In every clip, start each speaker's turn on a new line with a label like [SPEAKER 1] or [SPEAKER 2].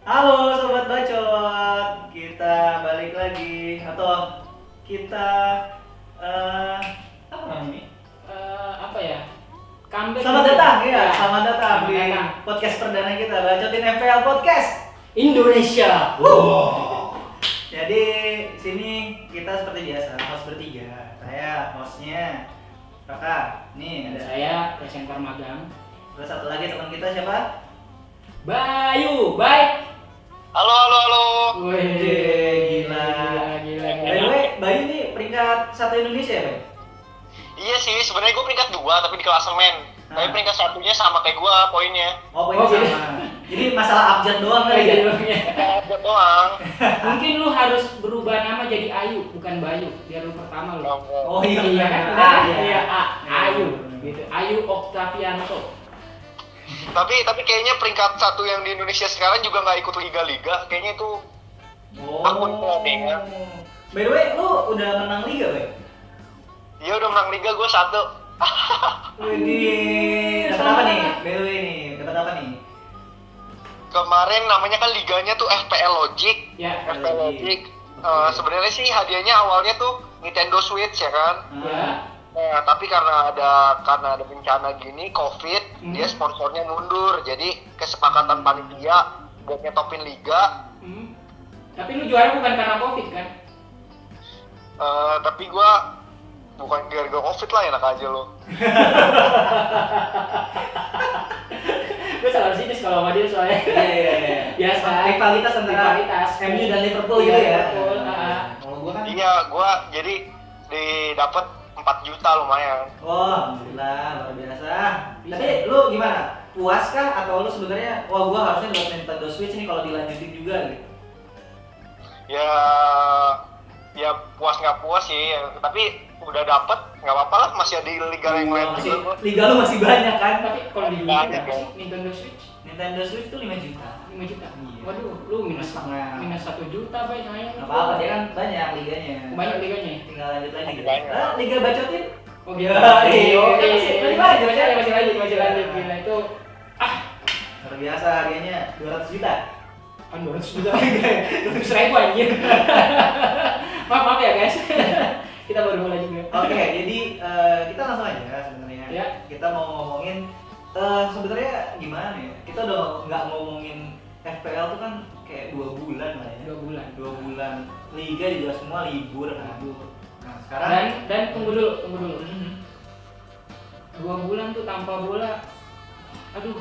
[SPEAKER 1] Halo sobat bacot, kita balik lagi atau kita apa namanya ini?
[SPEAKER 2] Apa ya? Comeback.
[SPEAKER 1] Selamat datang ya,
[SPEAKER 2] Ya,
[SPEAKER 1] selamat datang
[SPEAKER 2] selamat
[SPEAKER 1] di
[SPEAKER 2] datang.
[SPEAKER 1] podcast perdana kita Bacotin FPL Podcast.
[SPEAKER 2] Indonesia.
[SPEAKER 1] Jadi sini kita seperti biasa host bertiga. Saya hostnya Raka. Nih ada.
[SPEAKER 2] Saya presenter magang.
[SPEAKER 1] Terus satu lagi teman kita siapa?
[SPEAKER 2] Bayu, baik.
[SPEAKER 3] Halo.
[SPEAKER 2] Wih,
[SPEAKER 1] Gila.
[SPEAKER 2] gila.
[SPEAKER 1] By the way, Bayu ini peringkat 1 Indonesia ya, Bay?
[SPEAKER 3] Iya sih, sebenarnya gue peringkat 2 tapi di klasemen.
[SPEAKER 1] Ah.
[SPEAKER 3] Tapi peringkat satunya sama kayak gue poinnya.
[SPEAKER 1] Oh, poinnya
[SPEAKER 2] Oh, jadi-
[SPEAKER 1] sama. Jadi masalah abjad doang kali ya?
[SPEAKER 3] Buat doang.
[SPEAKER 2] Mungkin lu harus berubah nama jadi Ayu, bukan Bayu, biar lu pertama lu.
[SPEAKER 1] Oh iya,
[SPEAKER 2] Iya kan?
[SPEAKER 1] benar.
[SPEAKER 2] Ah,
[SPEAKER 1] Iya.
[SPEAKER 2] iya, A,
[SPEAKER 1] Iya,
[SPEAKER 2] Ayu,
[SPEAKER 1] benar.
[SPEAKER 2] gitu. Ayu Oktavianto.
[SPEAKER 3] Tapi kayaknya peringkat 1 yang di Indonesia sekarang juga nggak ikut liga-liga. Kayaknya itu
[SPEAKER 1] Oh.
[SPEAKER 3] Akun clothing-nya.
[SPEAKER 1] By the way, lu udah menang liga, Bay?
[SPEAKER 3] dia udah menang liga, gue 1.
[SPEAKER 1] Widih, dapat apa nih? By the way nih, dapat apa nih?
[SPEAKER 3] Kemarin namanya kan liganya tuh FPL Logic.
[SPEAKER 2] Ya,
[SPEAKER 3] FPL Logic.
[SPEAKER 1] Oke.
[SPEAKER 3] Sebenarnya sih hadiahnya awalnya tuh Nintendo Switch ya kan.
[SPEAKER 2] ya.
[SPEAKER 3] Nah, tapi karena ada bencana gini, COVID, dia sponsornya mundur. Jadi kesepakatan panitia buat nyetopin liga.
[SPEAKER 2] Hmm. Tapi lu juara bukan karena Covid kan?
[SPEAKER 3] Tapi gua bukan gara-gara COVID lah, enak aja lo.
[SPEAKER 2] Gue selalu sinis kalau sama dia soalnya.
[SPEAKER 1] Iya.
[SPEAKER 2] Biasa.
[SPEAKER 1] Rivalitas antara
[SPEAKER 2] Rivalitas.
[SPEAKER 1] MU dan Liverpool
[SPEAKER 2] Iya,
[SPEAKER 1] gitu ya.
[SPEAKER 2] Liverpool,
[SPEAKER 1] Kalau gua kan
[SPEAKER 3] Iya, gua jadi didapat 4 juta lumayan.
[SPEAKER 1] oh, alhamdulillah, luar biasa.
[SPEAKER 2] Bisa.
[SPEAKER 1] Tapi lu gimana? Puas kah atau lu sebenarnya wah gua harusnya dapat Nintendo Switch nih kalau dilanjutin juga gitu.
[SPEAKER 3] Ya puas nggak puas sih, tapi udah dapet nggak apa-apa lah, masih ada di liga yang lain
[SPEAKER 1] Masih,
[SPEAKER 3] juga gua.
[SPEAKER 1] liga lu masih banyak kan?
[SPEAKER 2] Tapi kalau di
[SPEAKER 3] Banyak,
[SPEAKER 2] berapa
[SPEAKER 3] ya.
[SPEAKER 2] sih Nintendo Switch?
[SPEAKER 1] Nintendo Switch tuh 5 juta.
[SPEAKER 2] 5 juta.
[SPEAKER 1] Iya.
[SPEAKER 2] Waduh, lu minus
[SPEAKER 1] Setengah.
[SPEAKER 2] minus 1 juta, Bay, sayang.
[SPEAKER 1] Nggak apa-apa, dia kan banyak liganya.
[SPEAKER 2] Banyak liganya.
[SPEAKER 1] Tinggal lanjut lagi.
[SPEAKER 3] Masih
[SPEAKER 1] Gitu.
[SPEAKER 3] banyak.
[SPEAKER 1] Liga bacotin?
[SPEAKER 2] Oh
[SPEAKER 1] Ya,
[SPEAKER 2] gitu.
[SPEAKER 1] iya.
[SPEAKER 2] Masih lanjut, masih lanjut. Gila itu
[SPEAKER 1] Luar biasa harganya 200 juta.
[SPEAKER 2] kan 200 juta. 200 ribu anjir. Maaf ya, guys. Kita baru mulai juga.
[SPEAKER 1] Oke, jadi kita langsung aja sebenarnya.
[SPEAKER 2] Ya.
[SPEAKER 1] Kita mau ngomongin sebenarnya gimana ya? Kita udah nggak ngomongin FPL tuh kan kayak 2 bulan lah ya.
[SPEAKER 2] 2 bulan.
[SPEAKER 1] 2 bulan. Liga juga semua libur kan. Nah, sekarang
[SPEAKER 2] Dan tunggu dulu.
[SPEAKER 1] Mhm.
[SPEAKER 2] 2 bulan tuh tanpa bola. Aduh,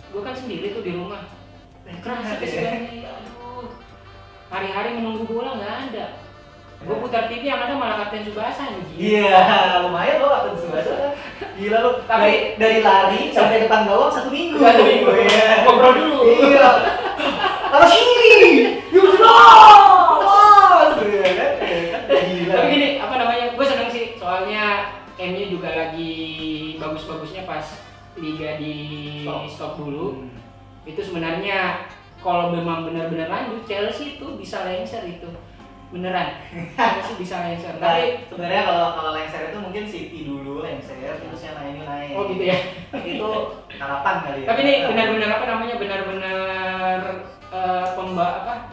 [SPEAKER 2] gua kan sendiri tuh di rumah. Kerasa kesegarannya. Aduh. Hari-hari menunggu bola nggak ada. Gua putar TV yang ada malah Kapten Tsubasa nih.
[SPEAKER 1] Iya, lumayan loh waktu Tsubasa. Gila lu.
[SPEAKER 2] Tapi-
[SPEAKER 1] dari lari sampai depan gawang 1 minggu.
[SPEAKER 2] 1 minggu.
[SPEAKER 1] Iya.
[SPEAKER 2] Ngobrol dulu.
[SPEAKER 1] Iya. Lalu sini. Gila. Gila.
[SPEAKER 2] Tapi gini, apa namanya? Gue seneng sih, soalnya MU juga lagi bagus-bagusnya pas liga di stop dulu. Itu sebenarnya kalau memang benar-benar lanjut, Chelsea itu bisa lengser itu. Beneran. Chelsea bisa lengser.
[SPEAKER 1] Nah,
[SPEAKER 2] Tapi
[SPEAKER 1] sebenarnya kalau lengser itu mungkin City dulu lengser terus yang lainnya naik.
[SPEAKER 2] oh gitu ya.
[SPEAKER 1] Itu harapan kali ya.
[SPEAKER 2] Tapi ini benar-benar apa namanya? Benar-benar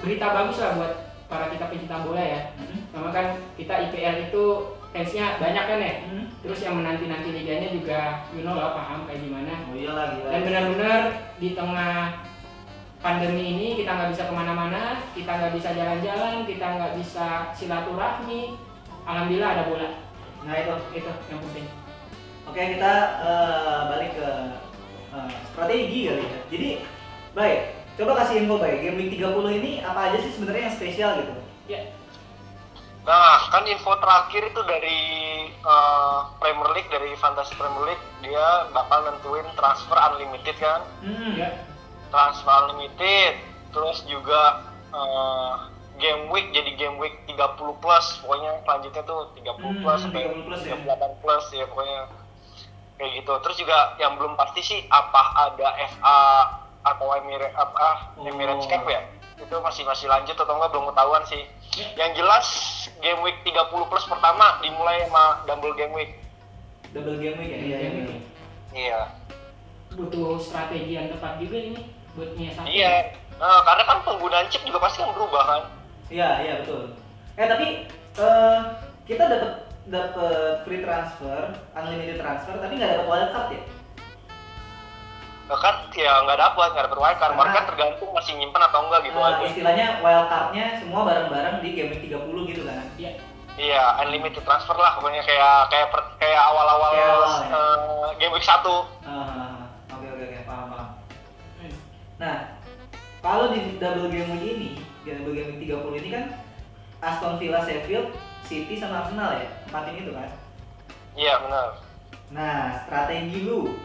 [SPEAKER 2] berita bagus lah buat para kita pecinta bola ya. Sama kan kita IPL itu fansnya banyak kan ya. Terus yang menanti-nanti liganya juga you know lah, paham kayak gimana.
[SPEAKER 1] Oh iyalah gila.
[SPEAKER 2] Dan benar-benar di tengah pandemi ini kita nggak bisa kemana-mana, kita nggak bisa jalan-jalan, kita nggak bisa silaturahmi. Alhamdulillah ada bola.
[SPEAKER 1] Nah itu.
[SPEAKER 2] Itu yang penting.
[SPEAKER 1] Oke, kita balik ke strategi kali ya. Jadi, baik, coba kasih info baik. Game week 30 ini apa aja sih sebenarnya yang spesial gitu?
[SPEAKER 2] Ya.
[SPEAKER 3] Nah, kan info terakhir itu dari Premier League, dari Fantasy Premier League, dia bakal nentuin transfer unlimited kan.
[SPEAKER 2] Ya.
[SPEAKER 3] Transfer unlimited, terus juga game week jadi game week 30 plus, pokoknya selanjutnya tuh 30 plus sampai
[SPEAKER 1] 30 plus ya.
[SPEAKER 3] 38 plus ya pokoknya kayak gitu. Terus juga yang belum pasti sih apa ada FA atau Emirates Cup ya, itu masih lanjut atau enggak belum ketahuan sih. Yang jelas game week 30 plus pertama dimulai sama double game week.
[SPEAKER 1] Double game week ya? Iya.
[SPEAKER 2] Game week ya.
[SPEAKER 3] Iya.
[SPEAKER 2] Butuh strategi yang tepat juga ini. buat nyiasatin.
[SPEAKER 3] Iya. Karena kan penggunaan chip juga pasti kan berubah kan.
[SPEAKER 1] Iya betul. Tapi kita dapat free transfer, unlimited transfer, tapi nggak dapat wildcard ya?
[SPEAKER 3] Kan ya nggak dapat wildcard. Mereka tergantung masih nyimpen atau enggak gitu aja.
[SPEAKER 1] Istilahnya wildcardnya semua bareng-bareng di game week 30 gitu kan?
[SPEAKER 2] Iya.
[SPEAKER 3] Iya, unlimited transfer lah pokoknya kayak awal-awal game week 1.
[SPEAKER 1] Oke, paham. Nah, kalau di double game week 30 ini kan Aston Villa, Sheffield, City sama Arsenal ya, 4 tim itu kan?
[SPEAKER 3] Iya, benar.
[SPEAKER 1] Nah, strategi lu,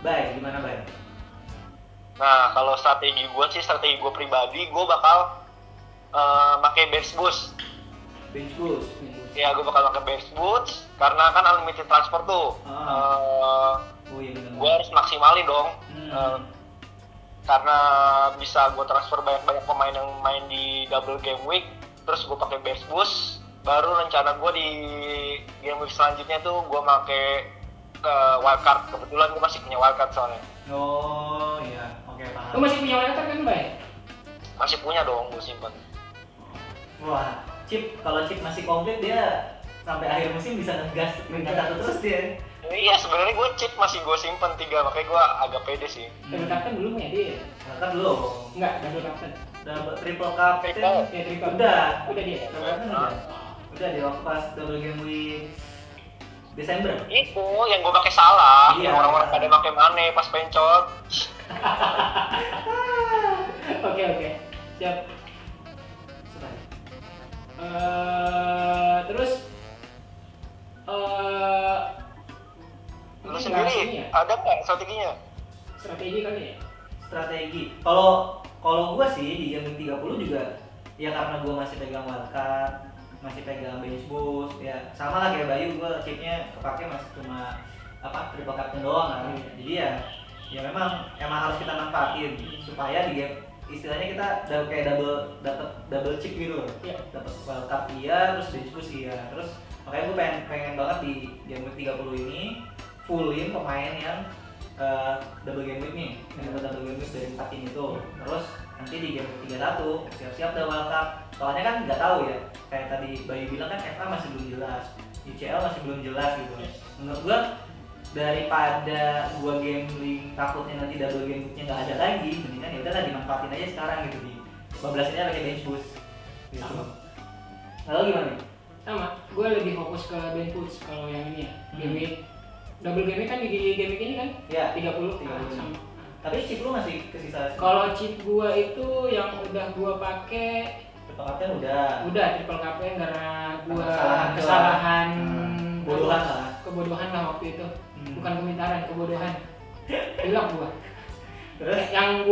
[SPEAKER 1] Bay, gimana Bay?
[SPEAKER 3] Nah, kalau strategi gue pribadi, gue bakal pakai bench boost.
[SPEAKER 1] Bench boost.
[SPEAKER 3] Ya, gue bakal pakai bench boost karena kan unlimited transfer tuh.
[SPEAKER 1] Oh iya benar.
[SPEAKER 3] Gue harus maksimalin dong. Karena bisa gue transfer banyak pemain yang main di double game week, terus gue pakai bench boost. Baru rencana gue di game week selanjutnya tuh gue pakai wildcard. Kebetulan gue masih punya wildcard soalnya.
[SPEAKER 1] Oh iya, oke paham.
[SPEAKER 2] Lu masih punya wildcard kan, Bay?
[SPEAKER 3] Masih punya dong, gue simpan.
[SPEAKER 1] Wah, kalau chip masih komplit dia sampai akhir musim bisa ngegas satu terus dia.
[SPEAKER 3] Iya, sebenarnya gue chip masih gue simpan 3, makanya gue agak pede sih.
[SPEAKER 2] Double captain belum ya dia?
[SPEAKER 1] Kan belum.
[SPEAKER 2] Enggak, double captain.
[SPEAKER 1] Triple captain.
[SPEAKER 2] Ya, triple.
[SPEAKER 1] Udah
[SPEAKER 2] dia.
[SPEAKER 1] Double captain udah. Udah di waktu pas double game week Desember.
[SPEAKER 3] Itu yang gue pakai salah.
[SPEAKER 1] Iya.
[SPEAKER 3] Orang-orang pada pakai Mane pas pencot.
[SPEAKER 2] Oke. Siap. Terus
[SPEAKER 3] Lu sendiri ada nggak strateginya?
[SPEAKER 2] Strategi kali ya?
[SPEAKER 1] Strategi. Kalau gua sih di game 30 juga ya karena gua masih pegang wildcard, masih pegang bench boost, ya sama lah kayak Bayu, gua chipnya kepake masih cuma triple captain doang kan. Jadi ya memang harus kita manfaatin supaya di game istilahnya kita kayak double chip gitu loh.
[SPEAKER 2] Iya.
[SPEAKER 1] Dapat wildcard terus bench boost terus makanya gua pengen banget di game week 30 ini fullin pemain yang double game week nih, yang dapat double game week dari 4 tim itu. Terus nanti di game 31 siap-siap udah wildcard. Soalnya kan nggak tahu ya, kayak tadi Bayu bilang kan FA masih belum jelas, UCL masih belum jelas gitu. Menurut gua daripada gua gambling takutnya nanti double game weeknya nggak ada lagi, mendingan ya udahlah dimanfaatin aja sekarang gitu, di bablasinnya pakai bench boost gitu. Lalu gimana nih?
[SPEAKER 2] Sama, gue lebih fokus ke bench boost kalau yang ini ya. Game week double game week kan di game week ini kan?
[SPEAKER 1] Ya,
[SPEAKER 2] 30.
[SPEAKER 1] sama. Tapi chip lu masih kesisa?
[SPEAKER 2] Kalau chip gua itu yang udah gua pakai
[SPEAKER 1] triple captain udah
[SPEAKER 2] triple captain karena gua
[SPEAKER 1] kesalahan kebodohan
[SPEAKER 2] lah waktu itu. Bukan kemitaran, kebodohan. Hilang gua.
[SPEAKER 1] Terus
[SPEAKER 2] yang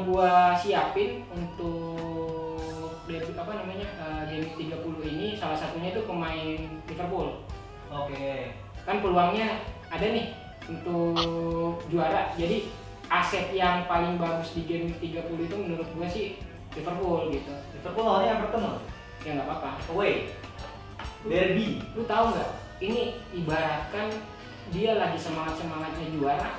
[SPEAKER 2] gua siapin untuk game 30 ini salah satunya itu pemain Liverpool.
[SPEAKER 1] Oke.
[SPEAKER 2] Kan peluangnya ada nih untuk juara. Jadi aset yang paling bagus di game 30 itu menurut gua sih Liverpool gitu.
[SPEAKER 1] Liverpool lawannya Everton loh.
[SPEAKER 2] Ya nggak apa-apa.
[SPEAKER 1] Away. Derby.
[SPEAKER 2] Lu tahu nggak? Ini ibaratkan dia lagi semangatnya juara,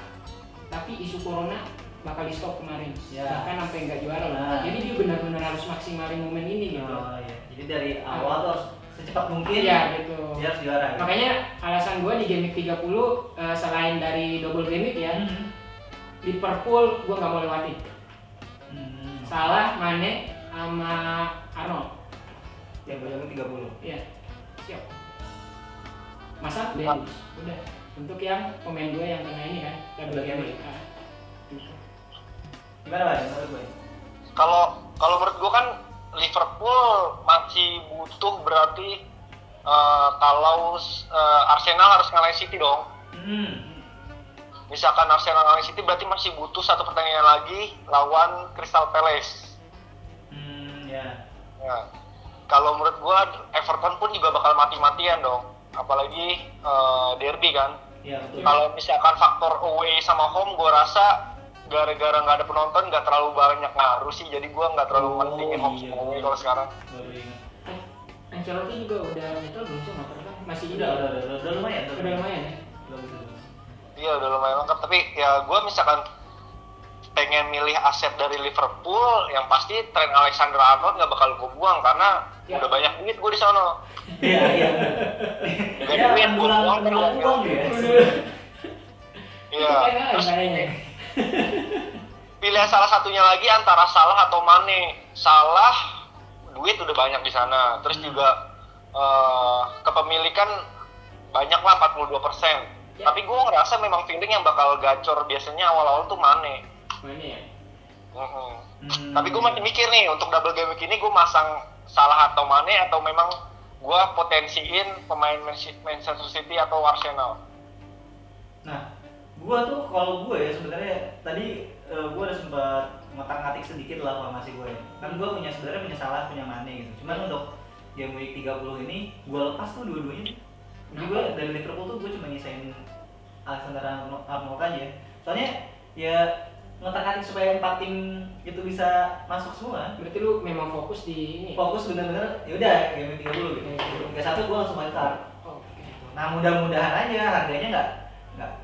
[SPEAKER 2] tapi isu corona bakal di stop kemarin.
[SPEAKER 1] Ya.
[SPEAKER 2] Bahkan sampai nggak juara lah.
[SPEAKER 1] Nah.
[SPEAKER 2] Jadi dia benar-benar harus maksimalin momen ini gitu.
[SPEAKER 1] Oh iya. Jadi dari awal tuh harus secepat mungkin.
[SPEAKER 2] Iya gitu.
[SPEAKER 1] Dia harus juara. Gitu.
[SPEAKER 2] Makanya alasan gua di game week 30 selain dari double game week ya, Liverpool gua nggak mau lewatin. Salah, Mane, sama Arnold.
[SPEAKER 1] Yang berjalan 30.
[SPEAKER 2] Iya. Siap. Masa Dennis. Udah. Untuk yang pemain gue yang kena ini kan, double game week.
[SPEAKER 1] Gimana Pak? Menurut gue?
[SPEAKER 3] Kalau menurut gue kan Liverpool masih butuh berarti kalau Arsenal harus ngalahin City dong. Misalkan Arsenal ngalahin City berarti masih butuh satu pertandingan lagi lawan Crystal Palace.
[SPEAKER 1] Ya.
[SPEAKER 3] Kalau menurut gue Everton pun juga bakal mati-matian dong. Apalagi derby kan.
[SPEAKER 1] Iya betul.
[SPEAKER 3] Kalau misalkan faktor away sama home, gue rasa gara-gara nggak ada penonton nggak terlalu banyak ngaruh sih. Jadi gue nggak terlalu pentingin home sama away kalau sekarang.
[SPEAKER 1] Baru ingat.
[SPEAKER 2] Ancelotti juga udah nyetel belum sih motor kan? Masih
[SPEAKER 1] Udah lumayan.
[SPEAKER 2] Udah lumayan ya.
[SPEAKER 1] Bagus.
[SPEAKER 3] Iya udah lumayan lengkap. Tapi ya gue misalkan pengen milih aset dari Liverpool, yang pasti Trent Alexander-Arnold nggak bakal gue buang karena udah banyak duit gue di sana.
[SPEAKER 1] Iya, iya.
[SPEAKER 3] Gak
[SPEAKER 1] Ya,
[SPEAKER 3] duit, gue buang kan
[SPEAKER 1] uang dia.
[SPEAKER 3] Iya. Terus
[SPEAKER 2] kayaknya.
[SPEAKER 3] pilihan salah satunya lagi antara Salah atau Mane. Salah duit udah banyak di sana, terus juga kepemilikan banyak lah 42%.
[SPEAKER 2] Ya.
[SPEAKER 3] Tapi gue ngerasa memang feeling yang bakal gacor biasanya awal-awal tuh Mane.
[SPEAKER 2] Mana ya?
[SPEAKER 3] Tapi gue masih mikir nih untuk double game week ini gue masang Salah atau Mane atau memang gue potensiin pemain Manchester City atau Arsenal.
[SPEAKER 1] Nah, gua tuh kalau gue ya sebenarnya tadi gua udah sempat ngotak-ngatik sedikit lah formasi gue. Kan gua sebenarnya punya Salah, punya Mane gitu. Cuman untuk game week 30 ini gua lepas tuh dua-duanya. Jadi gua dari Liverpool tuh gua cuma nyisain Alexander Arnold aja. Soalnya ya ngotak-ngatik supaya 4 tim itu bisa masuk semua.
[SPEAKER 2] Berarti lu memang fokus di ini.
[SPEAKER 1] Fokus bener-bener ya udah game week 30 gitu. 31 gua langsung wildcard.
[SPEAKER 2] Oke.
[SPEAKER 1] Nah, mudah-mudahan aja harganya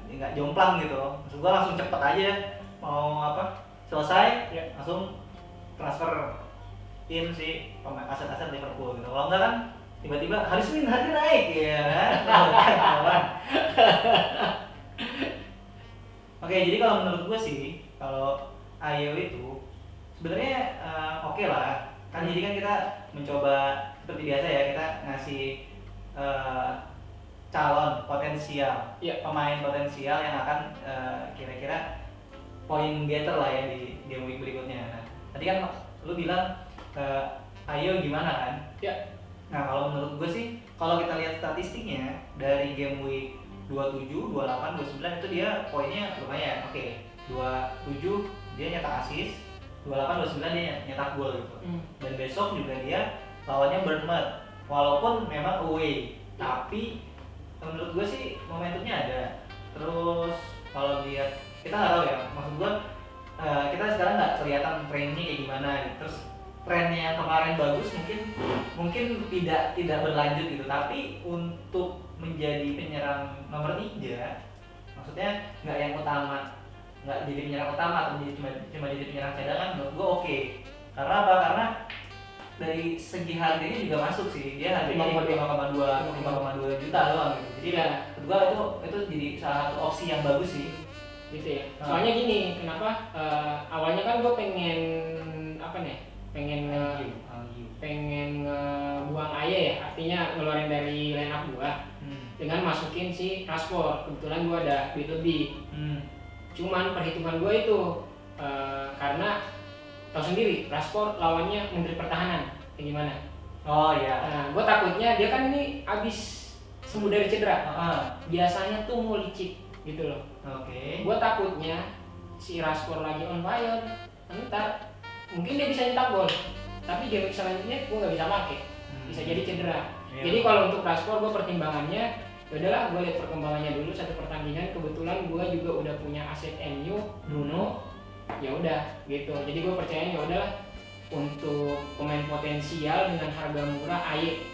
[SPEAKER 1] nggak jomplang gitu. Maksud gua langsung cepet aja mau selesai
[SPEAKER 2] ya.
[SPEAKER 1] langsung transfer in si aset-aset Liverpool gitu. Kalau enggak kan tiba-tiba hari Senin harga naik ya kan. Oke, jadi kalau menurut gua sih kalau Ayew itu sebenarnya oke lah. Kan jadi kan kita mencoba seperti biasa ya, kita ngasih calon potensial, pemain potensial yang akan kira-kira point getter lah ya di game week berikutnya. Nah, tadi kan lu bilang Ayo gimana kan?
[SPEAKER 2] Ya.
[SPEAKER 1] Nah, kalau menurut gue sih, kalau kita lihat statistiknya dari game week 27, 28, 29 itu dia poinnya lumayan. Oke, 27 dia nyetak assist, 28, 29 dia nyetak gol gitu. Dan besok juga dia lawannya Bournemouth. Walaupun memang away, tapi menurut gue sih momentumnya ada. Terus kalau lihat, kita nggak tahu ya, maksud gue kita sekarang nggak kelihatan trennya kayak gimana gitu. Terus trennya yang kemarin bagus mungkin tidak berlanjut gitu, tapi untuk menjadi penyerang nomor 3 maksudnya nggak yang utama, nggak jadi penyerang utama atau cuma jadi penyerang cadangan, menurut gue oke. Karena apa? Karena dari segi harganya juga masuk sih, dia harganya 5,2 juta doang gitu. Jadi ya menurut gua itu jadi salah satu opsi yang bagus sih
[SPEAKER 2] gitu ya. Soalnya gini, kenapa awalnya kan gue pengen buang Aye ya, artinya ngeluarin dari line up gua dengan masukin si Rashford. Kebetulan gua ada duit lebih. Cuman perhitungan gua itu karena tahu sendiri Rashford lawannya Menteri Pertahanan kayak gimana.
[SPEAKER 1] Oh iya.
[SPEAKER 2] Nah, gue takutnya dia kan ini abis sembuh dari cedera. Biasanya tuh mau licik gitu loh.
[SPEAKER 1] Oke.
[SPEAKER 2] Gue takutnya si Rashford lagi on fire, ntar mungkin dia bisa nyetak gol, tapi game selanjutnya gue nggak bisa pakai, bisa jadi cedera. Jadi kalau untuk Rashford gue pertimbangannya, yaudahlah gue lihat perkembangannya dulu satu pertandingan. Kebetulan gue juga udah punya aset MU Bruno, ya udah gitu. Jadi gue percaya ya udahlah untuk pemain potensial dengan harga murah Aye,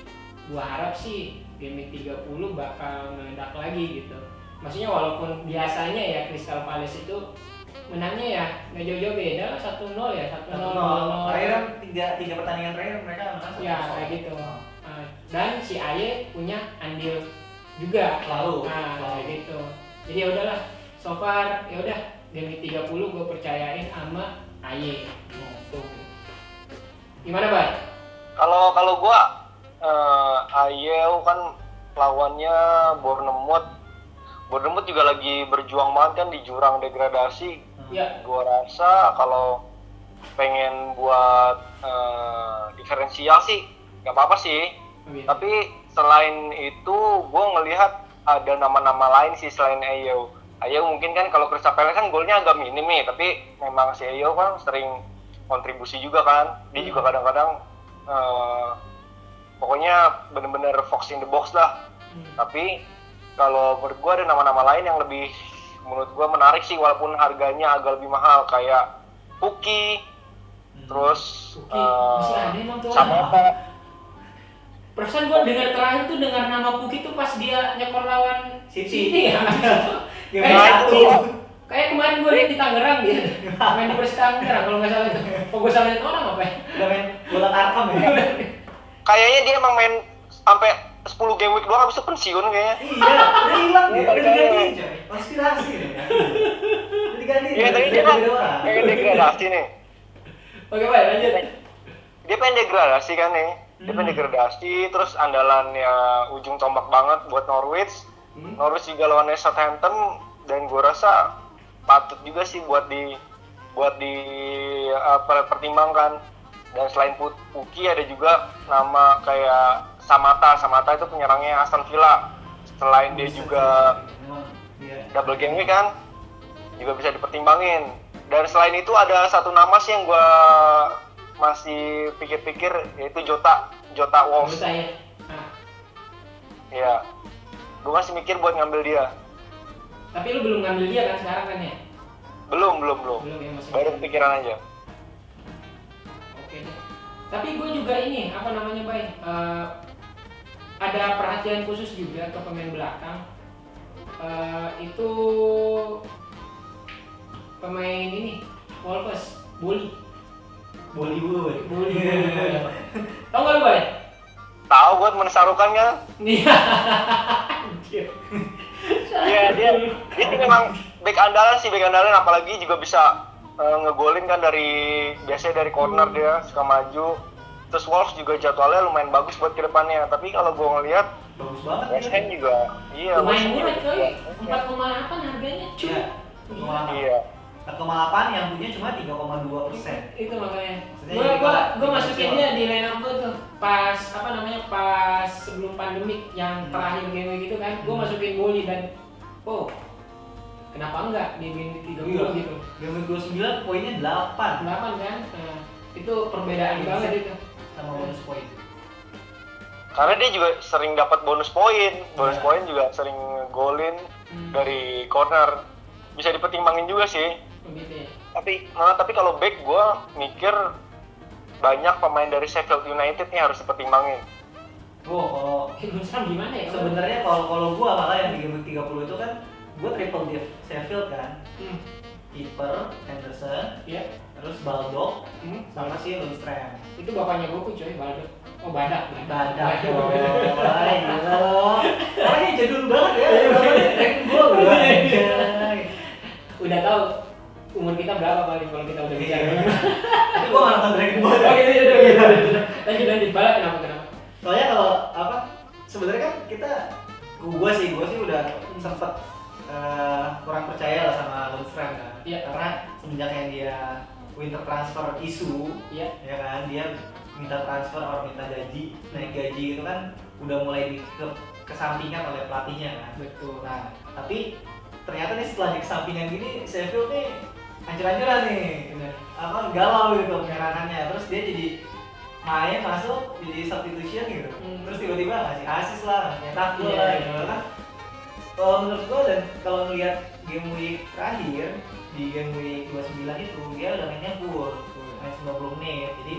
[SPEAKER 2] gue harap sih game 30 bakal meledak lagi gitu. Maksudnya walaupun biasanya ya Crystal Palace itu menangnya ya nggak jauh-jauh beda lah, 1-0 ya, 1-0.
[SPEAKER 1] Terakhir kan 3 pertandingan terakhir mereka menang 1-0.
[SPEAKER 2] Ya kayak gitu. Dan si Aye punya andil juga
[SPEAKER 1] selalu.
[SPEAKER 2] Kayak gitu. Jadi ya udahlah, so far ya udah game 30 gue percayain sama Aye. Tuh. Gimana, Bay?
[SPEAKER 3] Kalau gua Ayew kan lawannya Bournemouth juga lagi berjuang banget kan di jurang degradasi.
[SPEAKER 2] Ya.
[SPEAKER 3] Gua rasa kalau pengen buat diferensial sih nggak apa-apa sih. Tapi selain itu gua ngelihat ada nama-nama lain sih selain Ayew. Ayew mungkin kan kalau Crystal Palace kan golnya agak minim nih, tapi memang si Ayew kan sering kontribusi juga kan. Dia juga kadang-kadang pokoknya bener-bener fox in the box lah. Tapi kalau menurut gue ada nama-nama lain yang lebih menurut gue menarik sih, walaupun harganya agak lebih mahal, kayak Puki, terus
[SPEAKER 2] masih ada emang tuh. Perasaan gue dengar nama Puki tuh pas dia nyekor lawan
[SPEAKER 1] City
[SPEAKER 2] ya.
[SPEAKER 1] Game 1.
[SPEAKER 2] Kayak kemarin gue lihat di Tangerang dia main di Persis Tangerang kalau nggak salah itu. Kok gue salah lihat orang apa ya?
[SPEAKER 1] Udah main bola tarkam ya?
[SPEAKER 3] Kayaknya dia emang main sampai 10 game week doang habis itu pensiun kayaknya.
[SPEAKER 1] Iya, udah hilang dia, udah digantiin coy. Konspirasi ya. Udah digantiin.
[SPEAKER 3] Iya, tadi dia emang pengen degradasi nih.
[SPEAKER 2] Oke, baik lanjut.
[SPEAKER 3] Dia pengen degradasi kan nih. Dia pengen degradasi, terus andalannya ujung tombak banget buat Norwich. Norwich juga lawannya Southampton, dan gue rasa patut juga sih buat pertimbangkan. Dan selain Puki ada juga nama kayak Samata itu penyerangnya Aston Villa. Selain dia juga double game week kan, juga bisa dipertimbangin. Dan selain itu ada satu nama sih yang gue masih pikir-pikir, yaitu Jota Wolves.
[SPEAKER 2] Jota ya. Nah.
[SPEAKER 3] Iya, gue masih mikir buat ngambil dia.
[SPEAKER 2] Tapi lu belum ngambil dia kan sekarang kan ya?
[SPEAKER 3] Belum
[SPEAKER 2] Ya, masih
[SPEAKER 3] baru kepikiran aja.
[SPEAKER 2] Oke deh. Tapi gue juga ini apa namanya Bay? Ada perhatian khusus juga ke pemain belakang. Itu pemain ini Wolves,
[SPEAKER 1] Bollywood.
[SPEAKER 2] Tahu nggak lu Bay?
[SPEAKER 3] Tahu gue temen Sarukan kan?
[SPEAKER 2] Iya.
[SPEAKER 3] Iya, dia sih memang back andalan apalagi juga bisa ngegolin kan biasanya dari corner, dia suka maju. Terus Wolves juga jadwalnya lumayan bagus buat kedepannya. Tapi kalau gue ngeliat
[SPEAKER 1] Bagus banget
[SPEAKER 3] West Ham juga, iya.
[SPEAKER 2] Lumayan
[SPEAKER 3] West Ham
[SPEAKER 2] murah coy,
[SPEAKER 3] juga.
[SPEAKER 2] 4,8 harganya cuy.
[SPEAKER 1] Iya.
[SPEAKER 3] Iya.
[SPEAKER 1] 4,8 yang punya cuma 3,2%.
[SPEAKER 2] Itu makanya.
[SPEAKER 1] Maksudnya
[SPEAKER 2] Gue masukin dia di line up gue tuh pas pas sebelum pandemik yang terakhir game gitu kan. Gue masukin Boli dan kenapa enggak di game 30 gitu.
[SPEAKER 1] Game 29 poinnya 8
[SPEAKER 2] 8 kan. Nah, itu perbedaan
[SPEAKER 1] Iya,
[SPEAKER 2] banget
[SPEAKER 1] sih.
[SPEAKER 2] itu.
[SPEAKER 1] sama bonus poin.
[SPEAKER 3] Karena dia juga sering dapat bonus poin juga sering golin dari corner. Bisa dipertimbangin juga sih.
[SPEAKER 2] Begitu ya.
[SPEAKER 3] Tapi kalau back gue mikir banyak pemain dari Sheffield United nih harus dipertimbangin.
[SPEAKER 1] Kalau
[SPEAKER 2] Sekarang gimana ya?
[SPEAKER 1] sebenarnya kalau gua malah yang di game 30 itu kan gua triple div Sheffield kan. Kiper Henderson,
[SPEAKER 2] Iya.
[SPEAKER 1] terus Baldock sama si Lundstram.
[SPEAKER 2] Itu bapaknya Goku coy, Baldo. Oh, Badak.
[SPEAKER 1] Badak. Wah, gila loh. Orangnya jadul banget ya. Namanya Dragon Ball loh. Anjay.
[SPEAKER 2] Udah tahu umur kita berapa paling kalau kita udah bicara.
[SPEAKER 1] Tapi gua nggak nonton Dragon Ball.
[SPEAKER 2] Oh gitu. Lanjut Balak kenapa?
[SPEAKER 1] Soalnya kalau sebenarnya kan gua sih udah sempet kurang percaya lah sama Lundstram kan.
[SPEAKER 2] Iya.
[SPEAKER 1] Karena semenjak yang dia winter transfer isu,
[SPEAKER 2] Iya.
[SPEAKER 1] ya kan, dia minta transfer atau minta naik gaji itu kan udah mulai kesampingan oleh pelatihnya kan.
[SPEAKER 2] Betul.
[SPEAKER 1] Nah, tapi ternyata nih setelah dikesampingan gini, Sheffield nih hancur-hancuran nih.
[SPEAKER 2] Benar.
[SPEAKER 1] Galau gitu penyerangannya. Terus dia jadi main masuk jadi substitution gitu. Terus tiba-tiba ngasih assist lah, nyetak gol
[SPEAKER 2] Iya,
[SPEAKER 1] lah
[SPEAKER 2] iya.
[SPEAKER 1] gitu kan. Kalau menurut gua, dan kalau ngelihat game week terakhir di game week 29 itu dia udah mainnya full, main 90 menit. Jadi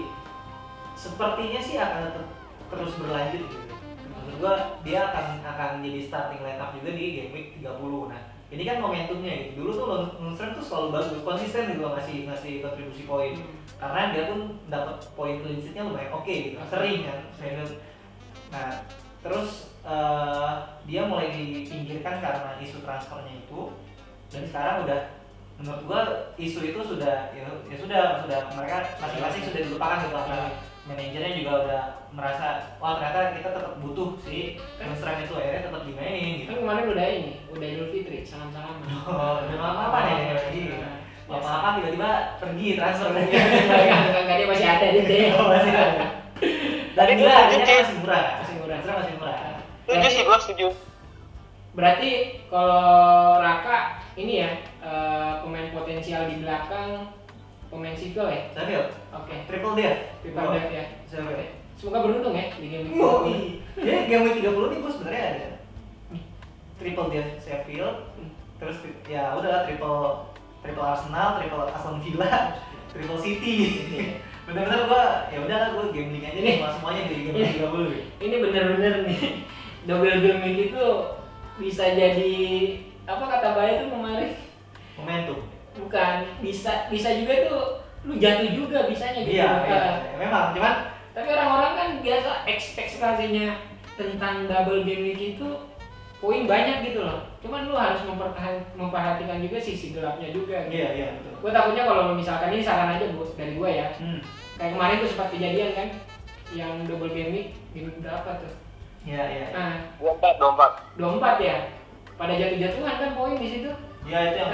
[SPEAKER 1] sepertinya sih akan terus berlanjut gitu. Menurut gua dia akan jadi starting lineup juga di game week 30. Nah, ini kan momentumnya gitu. Dulu tuh Lundstram tuh selalu bagus, konsisten gitu ngasih kontribusi poin. Karena dia pun dapat poin clean sheet-nya lumayan oke gitu. Sering kan. Nah, terus dia mulai dipinggirkan karena isu transfernya itu, dan sekarang udah menurut gua isu itu sudah sudah mereka masing-masing sudah dilupakan gitu. Manajernya juga udah merasa ternyata kita tetap butuh si Lundstram itu, akhirnya tetap dimainin gitu.
[SPEAKER 2] Kan kemarin udah Idul Fitri, salam-salaman.
[SPEAKER 1] Udah apa nih lagi? Apa tiba-tiba pergi transfer lagi.
[SPEAKER 2] Enggak, dia masih ada di deh.
[SPEAKER 1] Masih ada. Dan juga harganya kan masih murah. Lundstram masih murah.
[SPEAKER 3] Setuju sih, gua setuju.
[SPEAKER 2] Berarti kalau Raka ini ya pemain potensial di belakang pemain Sheffield ya?
[SPEAKER 1] Sheffield.
[SPEAKER 2] Oke.
[SPEAKER 1] Triple dev.
[SPEAKER 2] Triple dev ya.
[SPEAKER 1] Sheffield.
[SPEAKER 2] Semoga beruntung ya di game ini.
[SPEAKER 1] Jadi game week 30 nih gue sebenarnya ada triple dev Sheffield, terus ya udah triple Arsenal, triple Aston Villa, triple City. Bener-bener gue ya udahlah gue gambling aja nih semuanya di game week 30.
[SPEAKER 2] Ini bener-bener nih double game week itu bisa jadi apa kata Bay itu kemarin
[SPEAKER 1] momentum.
[SPEAKER 2] Bukan, bisa juga tuh lu jatuh juga bisanya gitu.
[SPEAKER 1] Iya, memang cuman
[SPEAKER 2] Tapi orang-orang kan biasa ekspektasinya tentang double game week itu poin banyak gitu loh. Cuman lu harus memperhatikan juga sisi gelapnya juga. Gitu.
[SPEAKER 1] iya betul.
[SPEAKER 2] Gue takutnya kalau misalkan ini saran aja dari gue ya. Kayak kemarin tuh sempat kejadian kan, yang double game week berapa tuh?
[SPEAKER 1] Iya.
[SPEAKER 2] Nah,
[SPEAKER 3] 24
[SPEAKER 2] ya. Pada jatuh-jatuhan kan poin di situ.
[SPEAKER 1] Iya itu yang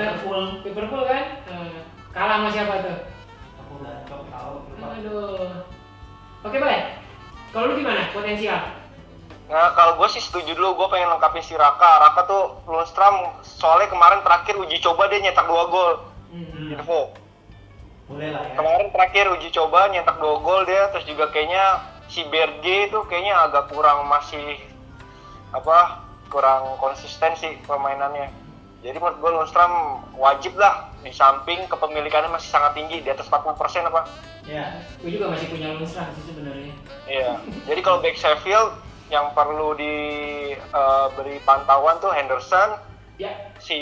[SPEAKER 2] Liverpool kan. Kalah sama siapa tuh?
[SPEAKER 1] Aku udah tahu.
[SPEAKER 2] Aduh. Oke, baik. Kalau lu gimana potensial?
[SPEAKER 3] Nah, kalau gue sih setuju dulu, gue pengen lengkapin si Raka. Raka tuh Lundstram soalnya kemarin terakhir uji coba dia nyetak 2 gol. Info.
[SPEAKER 1] Boleh lah ya.
[SPEAKER 3] Kemarin terakhir uji coba nyetak 2 gol dia, terus juga kayaknya si Berge itu kayaknya agak kurang kurang konsisten sih permainannya. Jadi menurut gue Lundstram wajib lah, di samping kepemilikannya masih sangat tinggi, di atas 40% apa?
[SPEAKER 2] Ya, gue juga masih punya Lundstram sih sebenarnya.
[SPEAKER 3] Iya. Jadi kalau back Sheffield yang perlu diberi pantauan tuh Henderson, si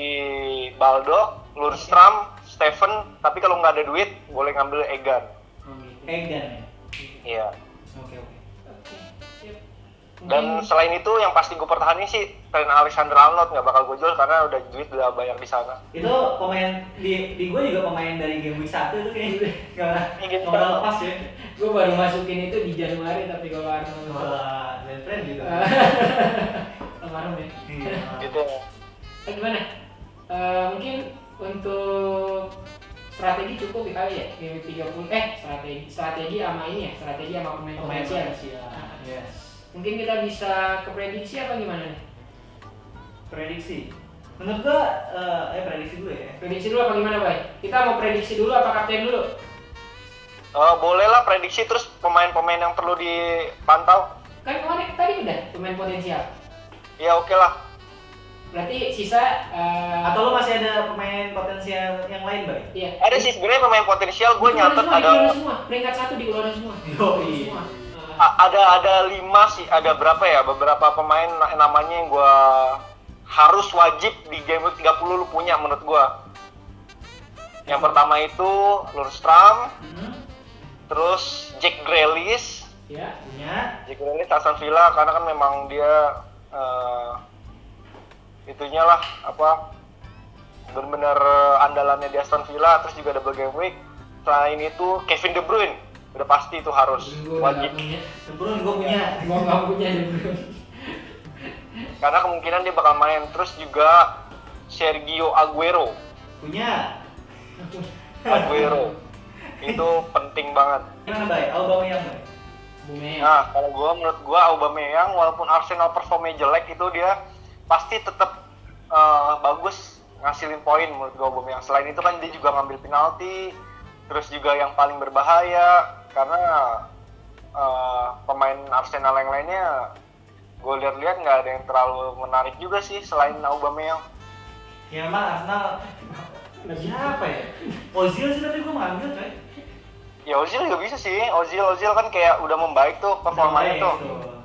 [SPEAKER 3] Baldock, Lundstram, Steven. Tapi kalau nggak ada duit, boleh ngambil Egan.
[SPEAKER 1] Egan ya.
[SPEAKER 3] Iya.
[SPEAKER 1] Oke.
[SPEAKER 2] Sip.
[SPEAKER 3] Dan selain itu yang pasti gue pertahanin sih Trent Alexander-Arnold, nggak bakal gue jual karena udah duit udah banyak di sana.
[SPEAKER 1] Itu pemain di gue juga pemain dari game week 1 itu kayaknya nggak pernah lepas ya.
[SPEAKER 2] Gue baru masukin itu di Januari, tapi kalau Arnold
[SPEAKER 1] Wah, dan friend juga.
[SPEAKER 2] Almarhum ya.
[SPEAKER 3] Gitu.
[SPEAKER 2] Gimana? Mungkin untuk strategi cukup ya kali ya, game week 30. Strategi sama ini ya, strategi sama pemain potensial.
[SPEAKER 1] Yes.
[SPEAKER 2] Mungkin kita bisa ke prediksi apa gimana nih?
[SPEAKER 1] Prediksi. Menurut gua prediksi dulu ya.
[SPEAKER 2] Prediksi dulu apa gimana, Bay? Kita mau prediksi dulu apa kapten dulu?
[SPEAKER 3] Boleh lah prediksi, terus pemain-pemain yang perlu dipantau.
[SPEAKER 2] Kan kemarin tadi udah pemain potensial.
[SPEAKER 3] Ya oke lah.
[SPEAKER 2] Berarti sisa
[SPEAKER 1] Atau lu masih ada pemain potensial yang lain, Bay?
[SPEAKER 2] Iya.
[SPEAKER 3] Ada sih sebenarnya pemain potensial, gue nyatet ada.
[SPEAKER 2] Dikeluarin semua. Peringkat 1 dikeluarin semua.
[SPEAKER 1] Yoi.
[SPEAKER 2] Semua.
[SPEAKER 3] Ada 5 sih, ada berapa ya? Beberapa pemain namanya yang gue harus wajib di game week 30 lu punya menurut gue. Yang pertama itu Lundstram, terus Jack Grealish.
[SPEAKER 2] Ya,
[SPEAKER 1] punya.
[SPEAKER 3] Jack Grealish Aston Villa karena kan memang dia itunya lah benar-benar andalannya di Aston Villa, terus juga double game week. Selain itu Kevin De Bruyne udah pasti itu harus wajib.
[SPEAKER 1] De Bruyne gue punya.
[SPEAKER 2] Gua nggak punya De Bruyne.
[SPEAKER 3] Karena kemungkinan dia bakal main. Terus juga Sergio Aguero.
[SPEAKER 1] Punya.
[SPEAKER 3] Aguero itu penting banget.
[SPEAKER 1] Gimana, Bay? Aubameyang, Bay?
[SPEAKER 3] Nah, kalau menurut gue Aubameyang walaupun Arsenal performnya jelek itu dia pasti tetap bagus ngasilin poin menurut gue Aubameyang. Selain itu kan dia juga ngambil penalti, terus juga yang paling berbahaya karena pemain Arsenal yang lainnya gue lihat-lihat nggak ada yang terlalu menarik juga sih selain Aubameyang.
[SPEAKER 1] Ya memang Arsenal siapa ya? Ozil sih tapi gue ngambil coy.
[SPEAKER 3] Ya Ozil juga bisa sih. Ozil kan kayak udah membaik tuh performanya tuh.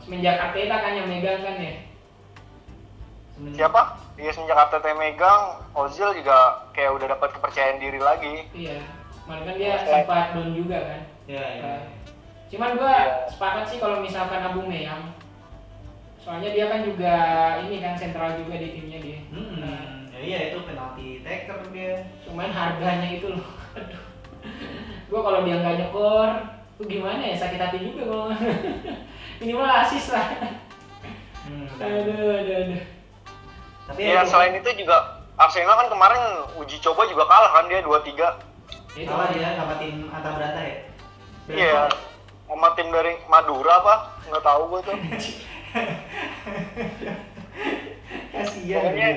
[SPEAKER 2] Semenjak Arteta kan yang megang kan ya.
[SPEAKER 3] Siapa? Dia semenjak Arteta megang, Ozil juga kayak udah dapat kepercayaan diri lagi.
[SPEAKER 2] Iya. Kemarin kan dia sempat down juga kan.
[SPEAKER 1] Iya.
[SPEAKER 2] Cuman gua sepakat sih kalau misalkan Aubameyang. Soalnya dia kan juga ini kan sentral juga di timnya dia.
[SPEAKER 1] Ya iya itu penalti taker dia.
[SPEAKER 2] Cuman harganya itu loh. Aduh. Gua kalau dia nggak nyekor, tuh gimana ya, sakit hati juga kalau minimal asis lah. Aduh.
[SPEAKER 1] Tapi
[SPEAKER 3] ya selain itu juga Arsenal kan kemarin uji coba juga kalah kan dia 2-3.
[SPEAKER 1] Kalah dia sama tim antar beranta ya?
[SPEAKER 3] Iya. Sama tim dari Madura apa? Nggak tahu gue tuh.
[SPEAKER 1] Kasian.
[SPEAKER 3] Pokoknya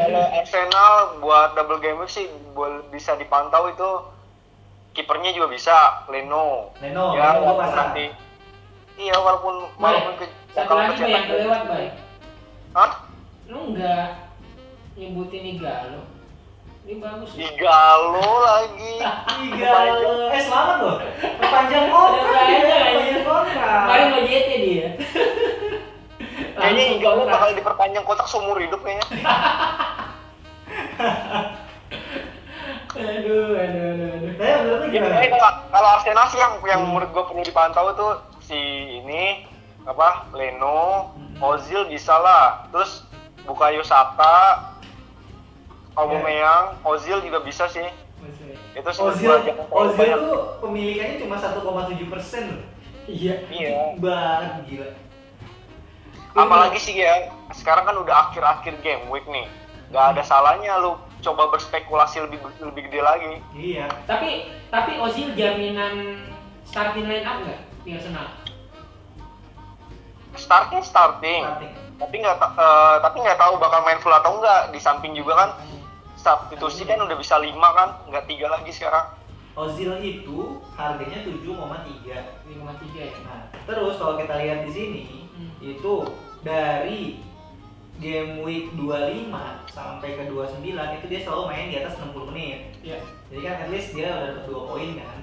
[SPEAKER 3] kalau Arsenal buat double game week sih bisa dipantau itu kipernya juga bisa Leno ya walaupun nanti walaupun
[SPEAKER 2] satu lagi Bay yang kelewat Bay.
[SPEAKER 3] Hah?
[SPEAKER 2] Lu nggak nyebutin Igalo. Ini bagus.
[SPEAKER 3] Igalo lagi.
[SPEAKER 1] Igalo. Selamat loh. Perpanjang kontrak.
[SPEAKER 2] Kemarin mau JT dia.
[SPEAKER 3] Kayaknya Igalo bakal diperpanjang kontrak seumur hidup kayaknya.
[SPEAKER 2] Aduh.
[SPEAKER 1] Nah, menurut lu gimana?
[SPEAKER 3] Kalau Arsenal sih yang menurut gue perlu dipantau tuh si ini apa Leno, Ozil bisa lah. Terus Bukayo Saka, Aubameyang, Ozil juga bisa sih. Itu
[SPEAKER 1] Ozil tuh pemilikannya cuma 1,7% loh.
[SPEAKER 2] Iya.
[SPEAKER 1] Banget gila.
[SPEAKER 3] Apalagi sih ya, sekarang kan udah akhir-akhir game week nih. Gak ada salahnya lu coba berspekulasi lebih gede lagi.
[SPEAKER 1] Iya.
[SPEAKER 2] Tapi Ozil jaminan starting line up nggak di Arsenal?
[SPEAKER 3] Starting. Tapi nggak tahu bakal main full atau enggak. Di samping juga kan substitusi kan udah bisa 5 kan, nggak 3 lagi sekarang.
[SPEAKER 1] Ozil itu harganya 7,3.
[SPEAKER 2] 5,3 ya.
[SPEAKER 1] Nah, terus kalau kita lihat di sini itu dari game week 25 sampai ke 29 itu dia selalu main di atas 60 menit.
[SPEAKER 2] Iya.
[SPEAKER 1] Jadi kan at least dia udah dapat 2 poin kan.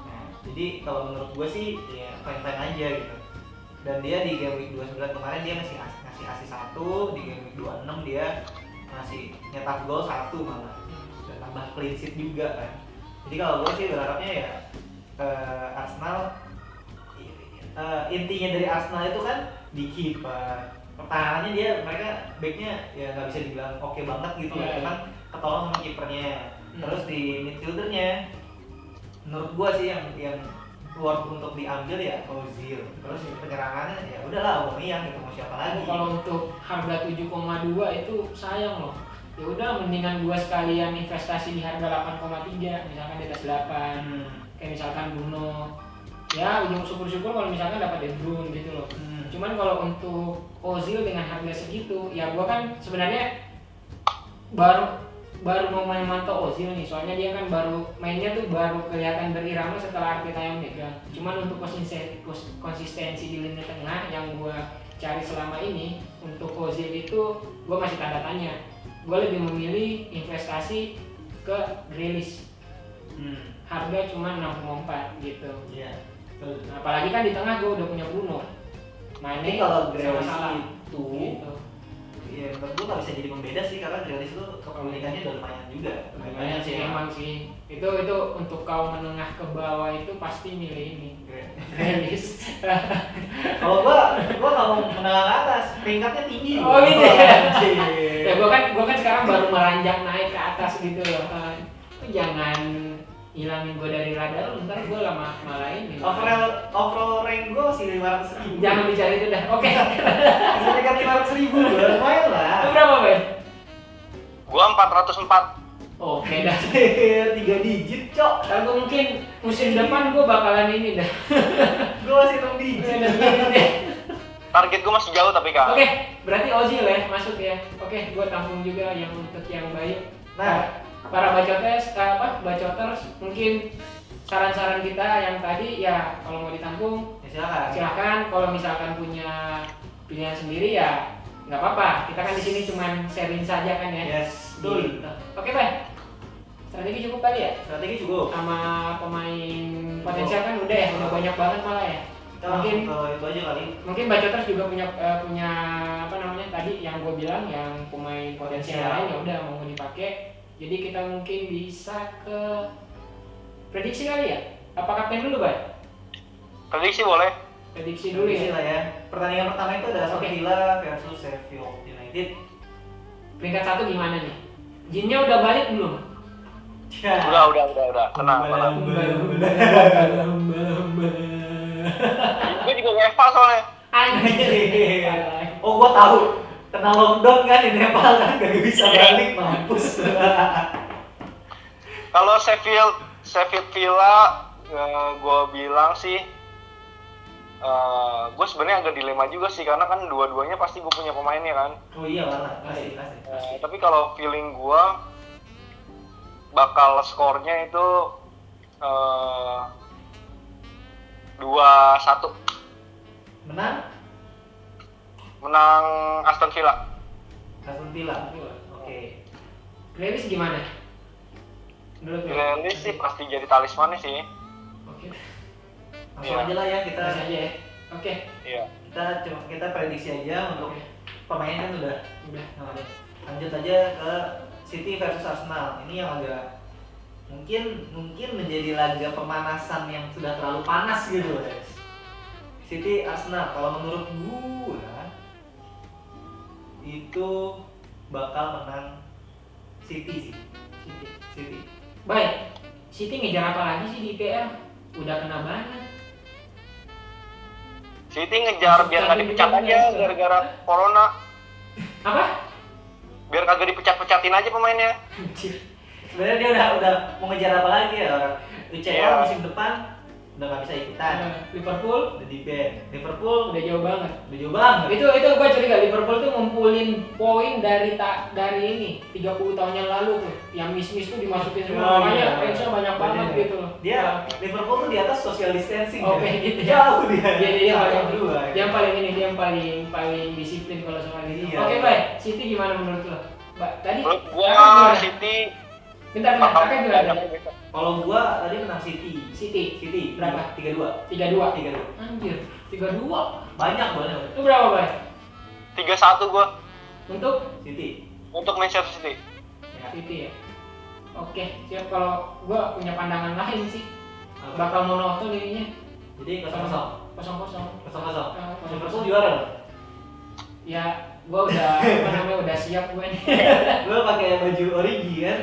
[SPEAKER 1] Nah, jadi kalau menurut gue sih ya fine-fine aja gitu. Dan dia di game week 29 kemarin dia masih ngasih asis 1, di game week 26 dia masih nyetak gol 1 malah. Dan tambah clean sheet juga kan. Jadi kalau gue sih berharapnya ya Arsenal intinya dari Arsenal itu kan di kiper, pertahanannya mereka backnya ya nggak bisa dibilang oke banget gitu ya, cuman ketolong sama kipernya. Terus di midfieldernya menurut gua sih yang worth untuk diambil ya Ozil. Terus penyerangannya ya udahlah Aubameyang gitu, mau siapa lagi.
[SPEAKER 2] Kalau untuk harga 7,2 itu sayang loh. Ya udah mendingan gua sekalian investasi di harga 8,3, misalkan di atas 8. Kayak misalkan Bruno. Ya ujung syukur-syukur kalau misalkan dapat De Bruyne gitu loh. Cuman kalau untuk Ozil dengan harga segitu, ya gua kan sebenarnya baru mau main mantau Ozil nih, soalnya dia kan baru mainnya tuh baru kelihatan berirama setelah Arteta yang megang. Cuman untuk konsistensi di lini tengah yang gua cari selama ini untuk Ozil itu gua masih tanda tanya. Gua lebih memilih investasi ke Grealish. Harga cuma 6,4 gitu.
[SPEAKER 1] Iya.
[SPEAKER 2] Apalagi kan di tengah gue udah punya Bruno.
[SPEAKER 1] Tapi kalau Grealish itu
[SPEAKER 2] gitu.
[SPEAKER 1] ya menurut gue nggak bisa jadi pembeda sih, karena Grealish itu kepemilikannya udah lumayan juga.
[SPEAKER 2] Lumayan sih emang sih. Itu untuk kaum menengah ke bawah itu pasti milih ini. Grealish.
[SPEAKER 1] Kalau gua kalau menengah ke atas peringkatnya tinggi.
[SPEAKER 2] Oh gitu ya. Ya gua kan sekarang baru meranjak naik ke atas gitu loh. Jangan hilangin gue dari radar, ntar gue malah ini.
[SPEAKER 1] Overall rank gue masih 500.000.
[SPEAKER 2] Jangan bicara itu dah. Oke.
[SPEAKER 1] Bisa dekat 500.000 lumayan lah.
[SPEAKER 2] Lu berapa Ben?
[SPEAKER 3] Gua 404.
[SPEAKER 2] Oke dah.
[SPEAKER 1] 3 digit cok.
[SPEAKER 2] Kalau mungkin musim depan gue bakalan ini dah.
[SPEAKER 1] Gue masih 6 digit.
[SPEAKER 3] Target gua masih jauh tapi kan.
[SPEAKER 2] Oke, berarti Ozil ya masuk ya. Oke, gue tampung juga yang untuk yang baik.
[SPEAKER 1] Nah,
[SPEAKER 2] para bacoters mungkin saran-saran kita yang tadi ya kalau mau ditampung
[SPEAKER 1] ya
[SPEAKER 2] silakan. Kalau misalkan punya pilihan sendiri ya nggak apa-apa. Kita kan di sini cuman sharing saja kan ya.
[SPEAKER 1] Yes, betul.
[SPEAKER 2] Oke, Bang. Strategi cukup kali ya?
[SPEAKER 1] Strategi cukup.
[SPEAKER 2] Sama pemain potensial kan udah ya, udah banyak banget malah ya. Mungkin
[SPEAKER 1] kalau itu aja kali.
[SPEAKER 2] Mungkin bacoters juga punya apa namanya tadi yang gue bilang yang pemain potensial lain ya udah mau dipakai. Jadi kita mungkin bisa ke prediksi kali ya? Apa kapten dulu, Bay?
[SPEAKER 3] Prediksi boleh.
[SPEAKER 2] Prediksi dulu ya.
[SPEAKER 1] Lah ya. Pertandingan pertama itu ada Aston Villa versus Sheffield United.
[SPEAKER 2] Peringkat 1 gimana nih? Jinnya udah balik belum?
[SPEAKER 3] Ya. Udah. Tenang. Gue juga WFA soalnya.
[SPEAKER 2] Anjir.
[SPEAKER 1] Oh, gua tahu. Kena lockdown kan di Nepal kan, gak bisa balik, mampus.
[SPEAKER 3] Kalau Sheffield Villa, gue bilang sih, gue sebenarnya agak dilema juga sih, karena kan dua-duanya pasti gue punya pemainnya kan.
[SPEAKER 1] Oh iya lah, pasti.
[SPEAKER 3] Tapi kalau feeling gue, bakal skornya itu 2-1. Menang Aston Villa.
[SPEAKER 1] Oke.
[SPEAKER 2] Grealish gimana?
[SPEAKER 3] Grealish sih pasti jadi talismannya sih.
[SPEAKER 2] Oke.
[SPEAKER 1] Langsung aja lah ya kita.
[SPEAKER 2] Langsung aja ya. Oke.
[SPEAKER 3] Iya.
[SPEAKER 1] Kita prediksi aja untuk pemain kan udah.
[SPEAKER 2] Udah.
[SPEAKER 1] Lanjut aja ke City versus Arsenal. Ini yang agak mungkin menjadi laga pemanasan yang sudah terlalu panas gitu guys. City Arsenal kalau menurut gua itu bakal menang City sih. City.
[SPEAKER 2] Baik, City ngejar apa lagi sih di IPL? Udah kena banget.
[SPEAKER 3] City ngejar biar nggak dipecat aja gara-gara corona.
[SPEAKER 2] Apa?
[SPEAKER 3] Biar kagak dipecat-pecatin aja pemainnya.
[SPEAKER 1] Sebenarnya dia udah mau ngejar apa lagi ya orang UCL
[SPEAKER 3] Iya.
[SPEAKER 1] musim depan udah nggak bisa ikutan.
[SPEAKER 2] Liverpool
[SPEAKER 1] Udah di ban. Liverpool
[SPEAKER 2] udah jauh banget.
[SPEAKER 1] udah jauh banget.
[SPEAKER 2] Itu gue curiga Liverpool tuh ngumpulin poin dari ini 30 tahun yang lalu tuh. Yang miss tuh dimasukin semua.
[SPEAKER 1] Oh,
[SPEAKER 2] Makanya
[SPEAKER 1] iya.
[SPEAKER 2] fansnya banyak banget
[SPEAKER 1] Iya.
[SPEAKER 2] gitu loh.
[SPEAKER 1] Dia Liverpool tuh di atas social distancing.
[SPEAKER 2] Oke,
[SPEAKER 1] ya.
[SPEAKER 2] gitu ya.
[SPEAKER 1] Jauh dia.
[SPEAKER 2] Dia
[SPEAKER 1] Satu,
[SPEAKER 2] paling
[SPEAKER 1] dua.
[SPEAKER 2] dia paling ini dia yang paling disiplin kalau soal itu.
[SPEAKER 1] Iya.
[SPEAKER 2] Oke, baik. City gimana menurut lo? Mbak, tadi
[SPEAKER 3] Menurut
[SPEAKER 2] Kakak
[SPEAKER 3] gua
[SPEAKER 2] gimana?
[SPEAKER 3] City
[SPEAKER 2] Bentar, Kakak gimana?
[SPEAKER 1] Kalau gua tadi menang City.
[SPEAKER 2] City berapa?
[SPEAKER 1] 3-2.
[SPEAKER 2] 3-2.
[SPEAKER 1] 3-2.
[SPEAKER 2] Anjir, 3-2.
[SPEAKER 1] Banyak banget.
[SPEAKER 2] Itu berapa, Bay?
[SPEAKER 3] 3-1 gua
[SPEAKER 2] Untuk
[SPEAKER 1] City.
[SPEAKER 3] untuk Manchester City.
[SPEAKER 1] Ya.
[SPEAKER 2] City ya. Oke, siap. Kalau gua punya pandangan lain sih.
[SPEAKER 1] Apa?
[SPEAKER 2] Bakal monoton ininya.
[SPEAKER 1] Jadi 0-0.
[SPEAKER 2] 0-0.
[SPEAKER 1] 0-0.
[SPEAKER 2] Ah,
[SPEAKER 1] Liverpool juara.
[SPEAKER 2] Ya, gua udah udah siap gue nih.
[SPEAKER 1] Lu pakai baju origi kan?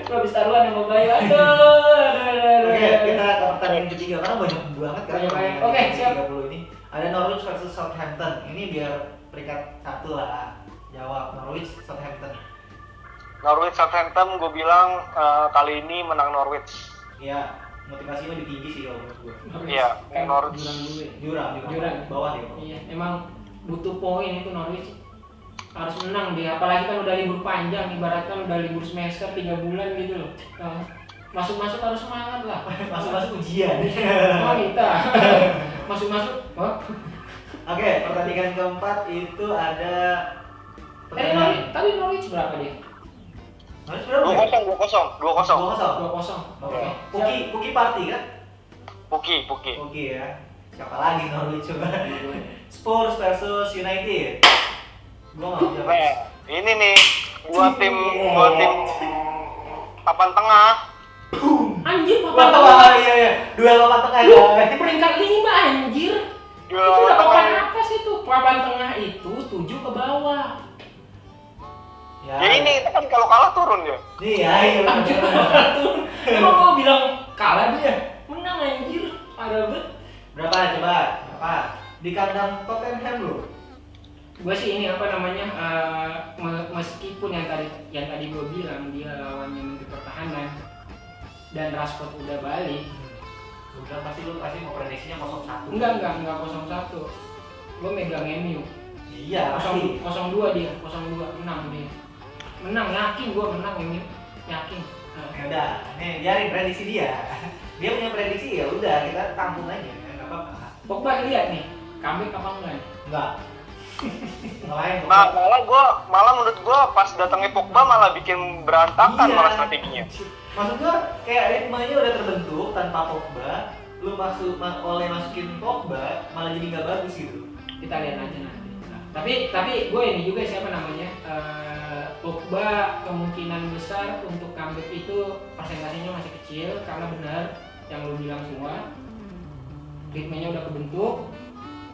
[SPEAKER 2] Gua habis taruhan sama Bayu. Aduh.
[SPEAKER 1] Oke, kita ke pertandingan ketiga karena banyak banget kan.
[SPEAKER 2] Banyak banget.
[SPEAKER 1] pertandingan
[SPEAKER 2] Oke,
[SPEAKER 1] ketiga
[SPEAKER 2] siap.
[SPEAKER 1] 30 ini. Ada Norwich versus Southampton. Ini biar peringkat 1 lah. Jawab Norwich Southampton.
[SPEAKER 3] Norwich Southampton gue bilang kali ini menang Norwich.
[SPEAKER 1] Iya, motivasinya lebih tinggi sih kalau menurut gua.
[SPEAKER 3] Iya,
[SPEAKER 2] Kan
[SPEAKER 3] Norwich.
[SPEAKER 2] jurang dulu ya.
[SPEAKER 1] Jurang. Bawah dia.
[SPEAKER 2] Iya, emang butuh poin itu Norwich. Harus menang dia, apalagi kan udah libur panjang, ibaratkan udah libur semester 3 bulan gitu loh. Nah, masuk-masuk harus semangat lah.
[SPEAKER 1] Masuk-masuk ujian.
[SPEAKER 2] Oh kita masuk-masuk. Oh.
[SPEAKER 1] Oke, pertandingan keempat itu ada
[SPEAKER 2] Tadi Norwich berapa dia?
[SPEAKER 1] Norwich berapa?
[SPEAKER 3] 2-0, 2-0, 2-0.
[SPEAKER 2] 2-0.
[SPEAKER 1] 2-0.
[SPEAKER 2] Oke.
[SPEAKER 1] Puki Party kan?
[SPEAKER 3] Puki.
[SPEAKER 1] Puki ya. Siapa lagi Norwich coba? Spurs versus United. Gua nggak bisa.
[SPEAKER 3] Nah, ini nih dua tim papan tengah.
[SPEAKER 2] Anjir,
[SPEAKER 1] Wah,
[SPEAKER 2] papan
[SPEAKER 1] iya. Duel papan tengah
[SPEAKER 2] Lu
[SPEAKER 1] ya.
[SPEAKER 2] peringkat 5 anjir.
[SPEAKER 3] Dua
[SPEAKER 2] Itu udah
[SPEAKER 3] papan
[SPEAKER 2] papan
[SPEAKER 3] tengah.
[SPEAKER 2] atas itu. Papan tengah itu 7 ke bawah.
[SPEAKER 3] Ya ini kita kan kalau kalah turun ya.
[SPEAKER 1] Iya.
[SPEAKER 2] Anjir, tuh. Emang mau bilang kalah dia? Menang anjir. Ada bet.
[SPEAKER 1] Berapa coba? Berapa? Di kandang Tottenham lo.
[SPEAKER 2] Gue sih ini apa namanya meskipun yang tadi gue bilang dia lawannya Menteri Pertahanan dan Rashford udah balik.
[SPEAKER 1] Gue bilang pasti mau prediksinya 0-1.
[SPEAKER 2] Enggak 0-1. Gue megang MU.
[SPEAKER 1] Iya, pasti.
[SPEAKER 2] 0-2 dia, 0-2 menang dia. Menang, yakin gue menang MU. Yakin.
[SPEAKER 1] Ya udah, nih biarin prediksi dia. Dia punya prediksi ya udah kita tampung aja, enggak apa-apa.
[SPEAKER 2] Pogba lihat nih, comeback apa enggak?
[SPEAKER 1] Enggak. Ngelain
[SPEAKER 3] Nah, malah menurut gua pas datangnya Pogba malah bikin berantakan
[SPEAKER 1] Iya.
[SPEAKER 3] malah strateginya.
[SPEAKER 1] Maksud gua kayak ritmenya udah terbentuk tanpa Pogba, lu masukin Pogba malah jadi nggak bagus gitu.
[SPEAKER 2] Kita lihat aja nanti. Nah, tapi gue ini juga siapa namanya? Pogba kemungkinan besar untuk comeback itu persentasenya masih kecil karena benar yang lu bilang semua. Ritmenya udah kebentuk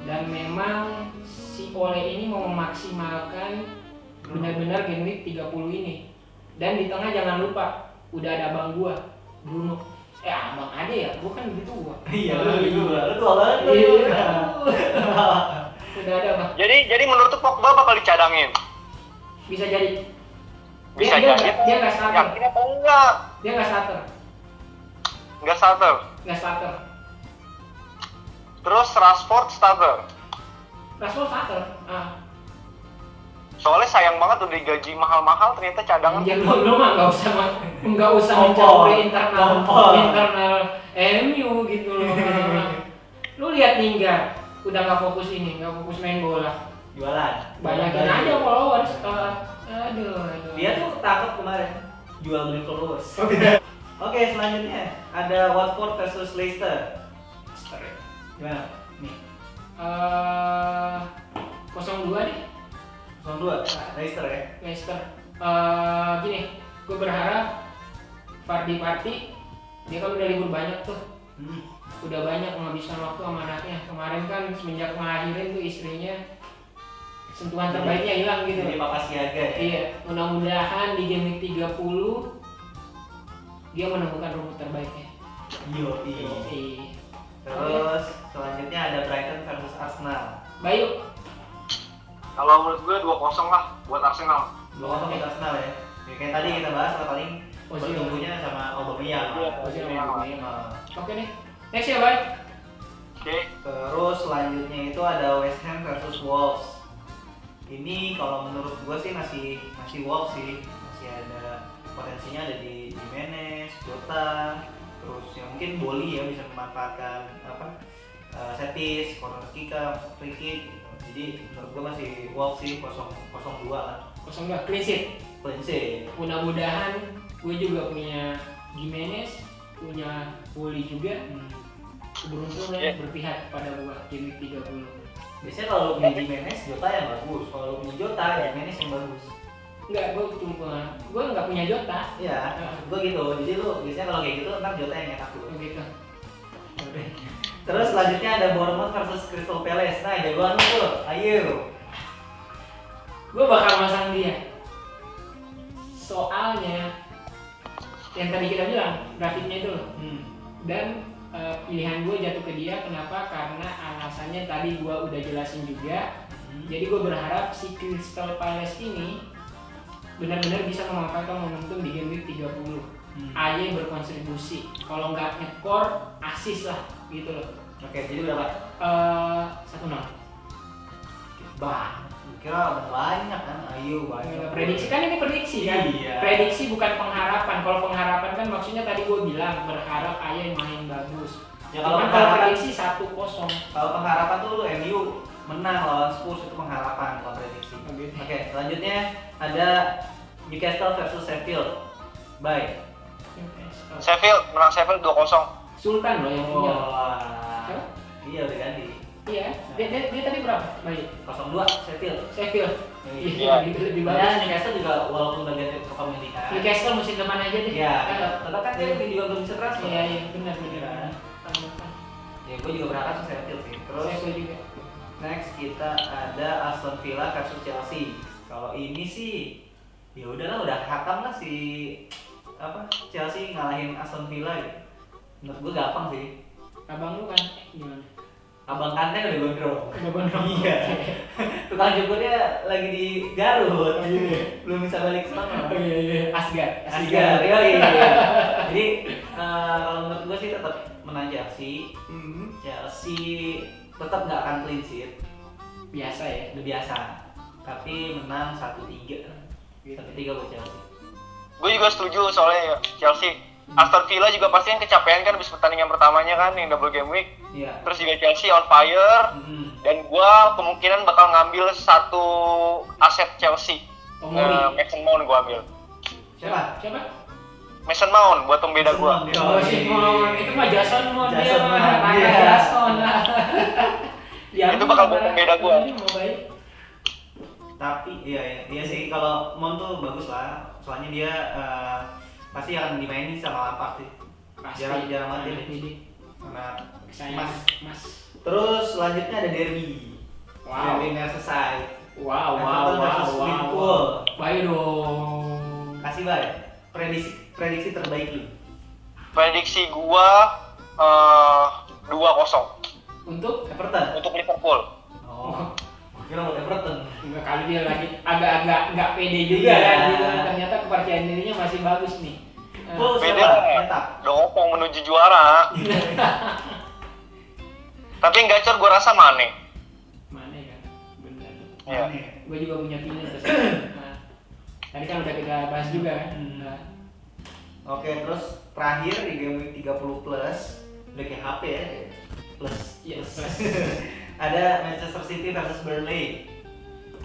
[SPEAKER 2] dan memang si Ole ini mau memaksimalkan benar-benar game week 30 ini. Dan di tengah jangan lupa udah ada abang gua, Bruno. Abang ada ya? Gua kan lebih tua.
[SPEAKER 1] Iya, lu tua banget.
[SPEAKER 2] Iya. Udah ada Bang.
[SPEAKER 3] Jadi menurut tuh Pogba bakal dicadangin.
[SPEAKER 2] Bisa jadi.
[SPEAKER 3] Bisa
[SPEAKER 2] dia
[SPEAKER 3] jadi.
[SPEAKER 2] dia nggak starter.
[SPEAKER 3] Yakin apa enggak?
[SPEAKER 2] Dia nggak starter.
[SPEAKER 3] Enggak starter.
[SPEAKER 2] Nggak starter.
[SPEAKER 3] Terus Rashford starter.
[SPEAKER 2] Rashford starter.
[SPEAKER 3] Soalnya sayang banget udah digaji mahal-mahal ternyata cadangan.
[SPEAKER 2] Anjir lu mah nggak usah
[SPEAKER 1] Kompor.
[SPEAKER 2] mencampuri internal MU gitu loh. Lu lihat Lingard udah nggak fokus main bola.
[SPEAKER 1] Jualan.
[SPEAKER 2] Banyakin aja followers. Aduh.
[SPEAKER 1] Dia tuh ketangkep kemarin jual beli followers. Oke, selanjutnya ada Watford versus Leicester. Gimana? Nih,
[SPEAKER 2] 0-2 deh.
[SPEAKER 1] 0-2. Leicester ya.
[SPEAKER 2] Leicester. Gini, gue berharap Fardi Party dia kan udah libur banyak tuh, udah banyak menghabiskan waktu sama anaknya. Kemarin kan semenjak ngelahirin tuh istrinya sentuhan terbaiknya hilang gitu.
[SPEAKER 1] Jadi papa siaga ya.
[SPEAKER 2] Iya, mudah-mudahan di game week 30 dia menemukan rumput terbaiknya.
[SPEAKER 1] Yoi. Terus selanjutnya ada Brighton versus Arsenal.
[SPEAKER 2] Bayu,
[SPEAKER 3] Kalau menurut gue 2-0 lah buat Arsenal.
[SPEAKER 1] 2-0 buat Arsenal ya. Ya, kayak tadi kita bahas paling
[SPEAKER 2] Ozil.
[SPEAKER 1] bertumbuhnya sama Aubameyang.
[SPEAKER 3] Iya,
[SPEAKER 2] Ozil
[SPEAKER 3] Ozil.
[SPEAKER 1] Nah,
[SPEAKER 2] oke nih. Next ya, Bay.
[SPEAKER 3] Oke.
[SPEAKER 1] terus selanjutnya itu ada West Ham versus Wolves. Ini kalau menurut gue sih masih Wolves sih, masih ada potensinya, ada di Jimenez, Jota, terus ya mungkin Boli ya bisa memanfaatkan set piece, corner kick, free kick gitu. Jadi menurut gue masih Wolves sih 0-2 lah.
[SPEAKER 2] 0-2 clean sheet.
[SPEAKER 1] Clean sheet.
[SPEAKER 2] Mudah-mudahan gue juga punya Jimenez, punya Boli juga. Keberuntungan berpihak pada gue game week 30.
[SPEAKER 1] Biasanya kalau lu punya Jimenez, Jota yang bagus. Kalau lu punya Jota, Jimenez yang bagus.
[SPEAKER 2] Enggak, gue nggak punya Jota.
[SPEAKER 1] Iya, gue gitu. Jadi lu biasanya kalau kayak gitu ntar Jota yang nyetak lu.
[SPEAKER 2] Begitu.
[SPEAKER 1] Terus selanjutnya ada Bournemouth versus Crystal Palace. Nah, jagoan lu tuh, ayo.
[SPEAKER 2] Gue bakal masang dia. Soalnya yang tadi kita bilang grafiknya itu loh. Dan pilihan gue jatuh ke dia. Kenapa? Karena alasannya tadi gue udah jelasin juga. Jadi gue berharap si Crystal Palace ini benar-benar bisa memanfaatkan momentum di game week 30. AY berkontribusi. Kalau nggak nyekor, assist lah gitu loh.
[SPEAKER 1] Oke, jadi berapa?
[SPEAKER 2] 1-0.
[SPEAKER 1] Bah, kira banyak kan? Ayo banyak.
[SPEAKER 2] Prediksi kan ini prediksi kan?
[SPEAKER 1] Iya.
[SPEAKER 2] Prediksi bukan pengharapan. Kalau pengharapan kan maksudnya tadi gue bilang berharap AY main bagus.
[SPEAKER 1] Ya kalau
[SPEAKER 2] Cuman
[SPEAKER 1] pengharapan-
[SPEAKER 2] prediksi 1-0.
[SPEAKER 1] Kalau pengharapan tuh lu MU menang lawan Spurs itu pengharapan kalau prediksi.
[SPEAKER 2] Oke.
[SPEAKER 1] Oke, selanjutnya ada Newcastle versus Sheffield. Bye.
[SPEAKER 3] Sheffield menang 2-0.
[SPEAKER 2] Sultan loh yang punya.
[SPEAKER 1] Wah.
[SPEAKER 2] Siapa?
[SPEAKER 1] Iya udah ganti.
[SPEAKER 2] Iya. Dia tadi berapa? Baik.
[SPEAKER 1] 0-2 Sheffield.
[SPEAKER 2] Sheffield.
[SPEAKER 3] Iya.
[SPEAKER 2] Lebih
[SPEAKER 1] Ya,
[SPEAKER 2] bagus.
[SPEAKER 1] Newcastle juga walaupun udah ganti ke Community kan.
[SPEAKER 2] Newcastle musim depan aja deh.
[SPEAKER 1] Iya, tetap kan dia juga belum bisa transfer.
[SPEAKER 2] Iya, iya, benar.
[SPEAKER 1] Ya, gue juga berharap sih Sheffield sih. Terus
[SPEAKER 2] Sheffield juga.
[SPEAKER 1] next kita ada Aston Villa versus Chelsea. Kalau ini sih ya udahlah, udah hatam lah si Chelsea ngalahin Aston Villa gitu. Menurut gue gampang sih.
[SPEAKER 2] Abang lu kan gimana?
[SPEAKER 1] Abang Kante udah gondrong.
[SPEAKER 2] Udah gondrong.
[SPEAKER 1] Iya. Tukang cukurnya lagi di Garut. Belum bisa balik ke sana.
[SPEAKER 2] Oh iya. Asgar.
[SPEAKER 1] Yoi. Jadi kalau menurut gue sih tetap menang Chelsea. Chelsea tetap nggak akan clean sheet.
[SPEAKER 2] Biasa ya.
[SPEAKER 1] Udah biasa. Tapi menang 1-3. 1-3 buat Chelsea.
[SPEAKER 3] Gue juga setuju soalnya ya, Chelsea. Aston Villa juga pasti yang kecapean kan habis pertandingan pertamanya kan yang double game week.
[SPEAKER 1] Iya.
[SPEAKER 3] Terus juga Chelsea on fire. Dan gue kemungkinan bakal ngambil satu aset Chelsea.
[SPEAKER 2] Tomori.
[SPEAKER 3] Mason Mount gue ambil.
[SPEAKER 1] Siapa?
[SPEAKER 3] Mason Mount buat pembeda gue.
[SPEAKER 2] Oh, Simon. Itu mah Jason Mon dia
[SPEAKER 1] Jason
[SPEAKER 2] mah.
[SPEAKER 1] Mon,
[SPEAKER 2] Raka
[SPEAKER 1] iya.
[SPEAKER 2] Jason lah. Ya,
[SPEAKER 3] Itu bakal buat pembeda gua.
[SPEAKER 2] Ini mau baik.
[SPEAKER 1] Tapi iya sih, kalau Mount tuh bagus lah. Soalnya dia pasti akan dimainin sama Lampard sih.
[SPEAKER 2] Pasti.
[SPEAKER 1] Jarang banget
[SPEAKER 2] Anak
[SPEAKER 1] dia.
[SPEAKER 2] didik.
[SPEAKER 1] Karena
[SPEAKER 2] Sayang, Mas.
[SPEAKER 1] Terus selanjutnya ada derby.
[SPEAKER 2] Wow.
[SPEAKER 1] Derby Merseyside.
[SPEAKER 2] Wow.
[SPEAKER 1] Everton versus Liverpool.
[SPEAKER 2] Baik dong.
[SPEAKER 1] Kasih Bay. Prediksi terbaik lu.
[SPEAKER 3] Prediksi gue 2-0
[SPEAKER 2] Untuk
[SPEAKER 1] Everton.
[SPEAKER 3] untuk Liverpool.
[SPEAKER 1] Oh. Kira buat Everton.
[SPEAKER 2] enggak kali dia lagi agak-agak enggak pede juga
[SPEAKER 1] Iya.
[SPEAKER 2] kan gitu. Ternyata kepercayaan dirinya masih bagus nih.
[SPEAKER 1] Full
[SPEAKER 3] Beda
[SPEAKER 1] siapa?
[SPEAKER 3] lah.
[SPEAKER 1] Mantap.
[SPEAKER 3] Dongkong menuju juara. Tapi yang gacor gue rasa Mane.
[SPEAKER 2] Mana kan? Benar.
[SPEAKER 3] Iya.
[SPEAKER 2] Gue juga punya feeling ke sana. Nah, tadi kan udah kita bahas juga kan. Nah,
[SPEAKER 1] Oke, terus terakhir di game week 30 plus, udah kayak HP ya, plus.
[SPEAKER 2] yes.
[SPEAKER 1] Ada Manchester City versus Burnley.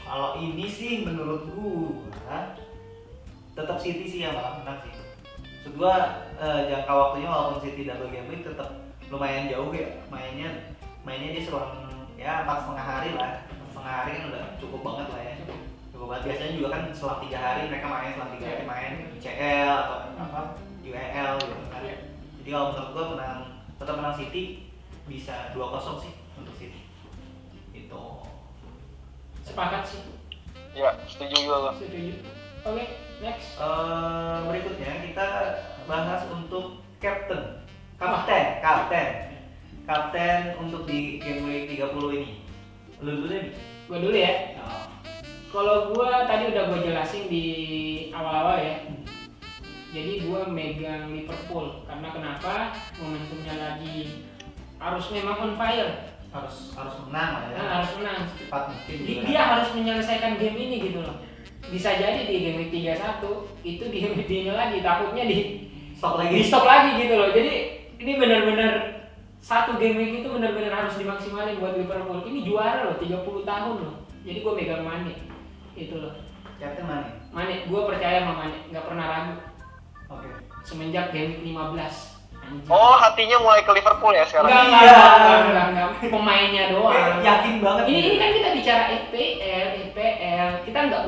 [SPEAKER 1] Kalau ini sih menurut gua tetap City sih yang bakal menang sih. Maksud gua jangka waktunya walaupun City double game week tetap lumayan jauh ya. Mainnya dia selang ya 4,5 hari lah. 4,5 hari kan udah cukup banget lah ya. Cukup Jago banget. Biasanya juga kan selang 3 hari mereka main, selang 3 hari main UCL atau apa UEL gitu kan. Jadi kalau menurut gua tetap menang City bisa 2-0 sih untuk City. Itu.
[SPEAKER 2] Sepakat sih.
[SPEAKER 3] Ya, setuju juga gua.
[SPEAKER 2] Setuju. Oke, next.
[SPEAKER 1] Berikutnya kita bahas untuk kapten untuk di game week 30 ini. Lu dulu nih.
[SPEAKER 2] Gua dulu ya. Kalau gua tadi udah gua jelasin di awal-awal ya. Jadi gua megang Liverpool karena kenapa? Momentumnya lagi harus memang on fire.
[SPEAKER 1] Harus menang lah ya.
[SPEAKER 2] Nah, harus menang.
[SPEAKER 1] Cepat mungkin.
[SPEAKER 2] Dia harus menyelesaikan game ini gitu loh. Bisa jadi di game week 31 itu di game week nya lagi takutnya di stop lagi gitu loh. Jadi ini benar-benar satu game week itu benar-benar harus dimaksimalin buat Liverpool. Ini juara loh, 30 tahun loh. Jadi gue megang Mane. Itu loh.
[SPEAKER 1] Captain
[SPEAKER 2] Mane, gue percaya sama Mane, nggak pernah ragu.
[SPEAKER 1] Oke.
[SPEAKER 2] Semenjak game week 15. Anjir.
[SPEAKER 3] Oh, hatinya mulai ke Liverpool ya sekarang.
[SPEAKER 2] Enggak. Pemainnya doang.
[SPEAKER 1] Yakin banget.
[SPEAKER 2] Ini kan kita bicara FPL, kita nggak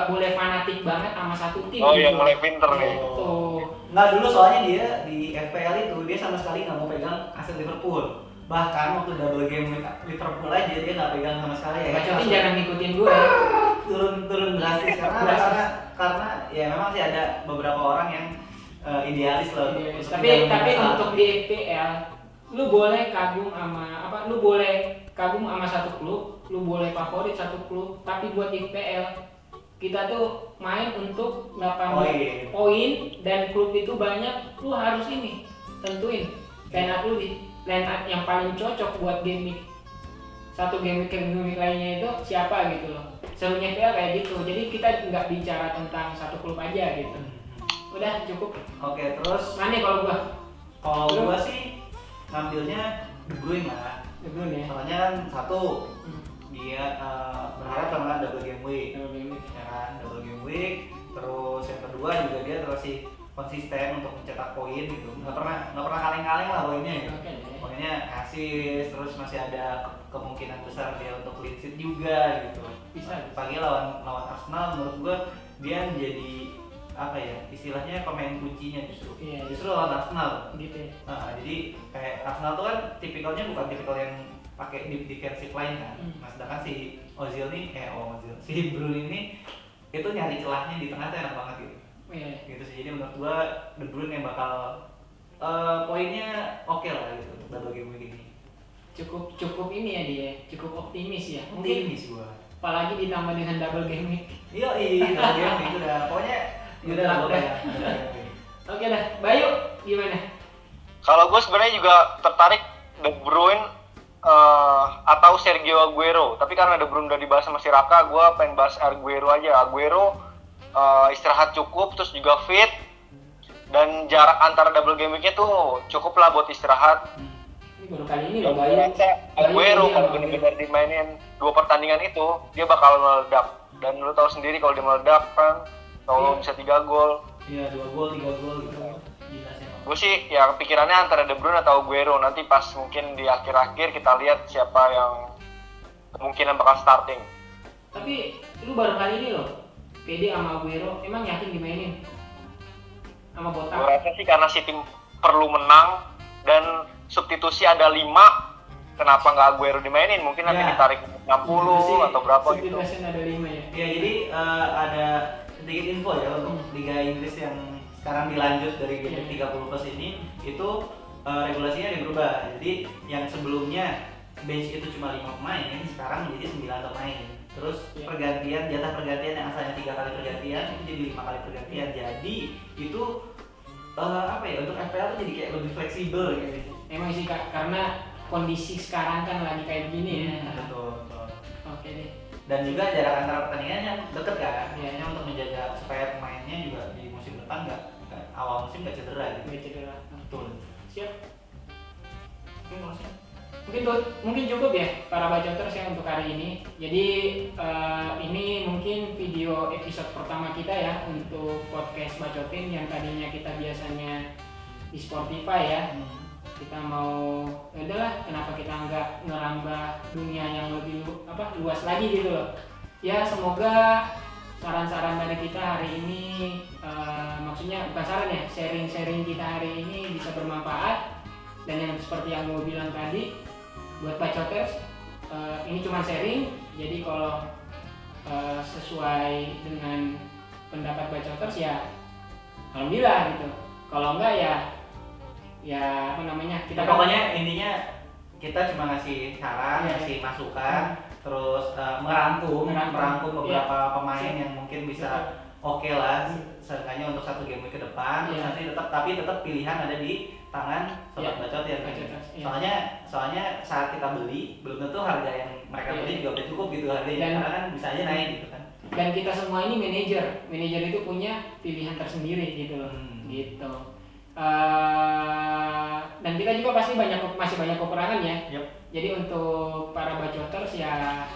[SPEAKER 2] boleh fanatik banget sama satu tim.
[SPEAKER 3] Oh iya,
[SPEAKER 2] gitu.
[SPEAKER 3] mulai pinter nih.
[SPEAKER 2] Gitu.
[SPEAKER 1] Nggak, dulu soalnya dia di FPL itu dia sama sekali nggak mau pegang aset Liverpool. Bahkan waktu double game Liverpool aja dia nggak pegang sama sekali ya.
[SPEAKER 2] Bacotin jangan ngikutin gue.
[SPEAKER 1] Turun drastis karena ya memang sih ada beberapa orang yang idealis loh.
[SPEAKER 2] Tapi untuk di FPL lu boleh kagum sama satu klub, lu boleh favorit satu klub, tapi buat FPL kita tuh main untuk 8 poin dan klub itu banyak, lu harus ini tentuin line up yang paling cocok buat game week. Satu game week lainnya itu siapa gitu loh. Serunya FPL kayak gitu. Jadi kita nggak bicara tentang satu klub aja gitu. Udah cukup.
[SPEAKER 1] Oke, terus
[SPEAKER 2] Mana kalau gua?
[SPEAKER 1] Kalau gua sih ngambilnya De Bruyne lah.
[SPEAKER 2] De Bruyne ya.
[SPEAKER 1] Soalnya kan satu dia berharap sama double game week. Ya kan, double game week. Terus yang kedua juga dia masih konsisten untuk mencetak poin gitu. Nggak pernah kaleng-kaleng lah poinnya gitu. Poinnya assist, terus masih ada kemungkinan besar dia untuk clean sheet juga gitu.
[SPEAKER 2] Bisa.
[SPEAKER 1] Pagi lawan Arsenal menurut gua dia menjadi apa ya, istilahnya pemain kuncinya justru.
[SPEAKER 2] Iya,
[SPEAKER 1] Justru lawan Arsenal.
[SPEAKER 2] Gitu ya.
[SPEAKER 1] Jadi kayak Arsenal tuh kan tipikalnya bukan tipikal yang pakai defensive line kan. Nah, sedangkan si si Bruyne ini itu nyari celahnya di tengah tuh enak banget gitu.
[SPEAKER 2] Iya.
[SPEAKER 1] Gitu sih. Jadi menurut gua De Bruyne yang bakal poinnya oke lah gitu untuk double game week ini.
[SPEAKER 2] Cukup ini ya dia, cukup optimis ya.
[SPEAKER 1] Optimis gua.
[SPEAKER 2] Apalagi ditambah dengan double game week.
[SPEAKER 1] Iya, double game week udah pokoknya udah lah.
[SPEAKER 2] Oke dah, Bayu gimana?
[SPEAKER 3] Kalau gue sebenarnya juga tertarik De Bruyne atau Sergio Aguero, tapi karena De Bruyne udah dibahas sama si Raka, gue pengen bahas Aguero aja. Aguero istirahat cukup, terus juga fit, dan jarak antara double game week-nya tuh cukup lah buat istirahat.
[SPEAKER 2] Ini baru kali ini loh Bayu.
[SPEAKER 3] Aguero kalau benar-benar dimainin 2 pertandingan itu, dia bakal meledak. Dan lu tahu sendiri kalau dia meledak kan, kalau bisa 3 gol.
[SPEAKER 1] Iya, 2 gol, 3 gol gitu. Gila sih.
[SPEAKER 3] Gue sih ya pikirannya antara De Bruyne atau Aguero. Nanti pas mungkin di akhir-akhir kita lihat siapa yang kemungkinan bakal starting.
[SPEAKER 2] Tapi lu baru kali ini loh pede sama Aguero, emang yakin dimainin sama Botak?
[SPEAKER 3] Gue rasa sih karena si tim perlu menang dan substitusi ada 5, kenapa nggak Aguero dimainin? Mungkin nanti ditarik 60 atau berapa gitu.
[SPEAKER 2] Substitusi ada 5 ya?
[SPEAKER 1] Ya, jadi ada sedikit info ya untuk Liga Inggris yang sekarang dilanjut dari game 30 plus ini, itu regulasinya ada berubah. Jadi yang sebelumnya bench itu cuma 5 pemain, sekarang menjadi 9 pemain. Terus jatah pergantian yang asalnya 3 kali pergantian itu jadi 5 kali pergantian. Jadi itu untuk FPL tuh jadi kayak lebih fleksibel gitu.
[SPEAKER 2] Emang sih Kak, karena kondisi sekarang kan lagi kayak gini ya.
[SPEAKER 1] Betul.
[SPEAKER 2] Oke deh.
[SPEAKER 1] Dan juga jarak antara pertandingannya deket kan,
[SPEAKER 2] Iya.
[SPEAKER 1] untuk menjaga supaya pemainnya juga di musim depan awal musim nggak cedera gitu.
[SPEAKER 2] Nggak cedera.
[SPEAKER 1] Betul.
[SPEAKER 2] Siap.
[SPEAKER 1] Oke, maksudnya.
[SPEAKER 2] Mungkin cukup ya para bacoters ya untuk hari ini. Jadi ini mungkin video episode pertama kita ya untuk podcast Bacotin yang tadinya kita biasanya di Spotify ya. Kita mau udahlah, kenapa kita nggak ngerambah dunia yang lebih luas lagi gitu loh. Ya semoga saran-saran dari kita hari ini, maksudnya bukan saran ya, sharing-sharing kita hari ini bisa bermanfaat. Dan yang seperti yang gue bilang tadi, buat bacoters, ini cuma sharing. Jadi kalau sesuai dengan pendapat bacoters ya alhamdulillah gitu. Kalau enggak ya apa namanya, kita
[SPEAKER 1] Ya, pokoknya intinya kita cuma ngasih saran, ngasih masukan, terus merangkum beberapa pemain yang mungkin bisa oke lah, seenggaknya untuk satu game week ke depan. Terus nanti tetap pilihan ada di tangan sobat bacot ya. Soalnya saat kita beli belum tentu harga yang mereka beli juga udah cukup gitu harganya, karena kan bisa aja naik gitu kan.
[SPEAKER 2] Dan kita semua ini manajer itu punya pilihan tersendiri gitu loh. Gitu. Dan kita juga pasti masih banyak kekurangan ya. Jadi untuk para bacoters ya,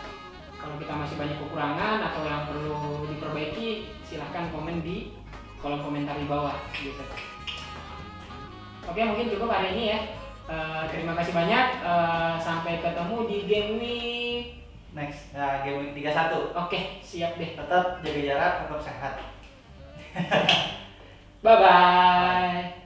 [SPEAKER 2] kalau kita masih banyak kekurangan atau yang perlu diperbaiki, silahkan komen di kolom komentar di bawah gitu. Oke, mungkin cukup hari ini ya. Terima kasih banyak. Sampai ketemu di game week
[SPEAKER 1] next, game week 31.
[SPEAKER 2] Oke, siap deh.
[SPEAKER 1] Tetap jaga jarak, tetap sehat.
[SPEAKER 2] Bye bye.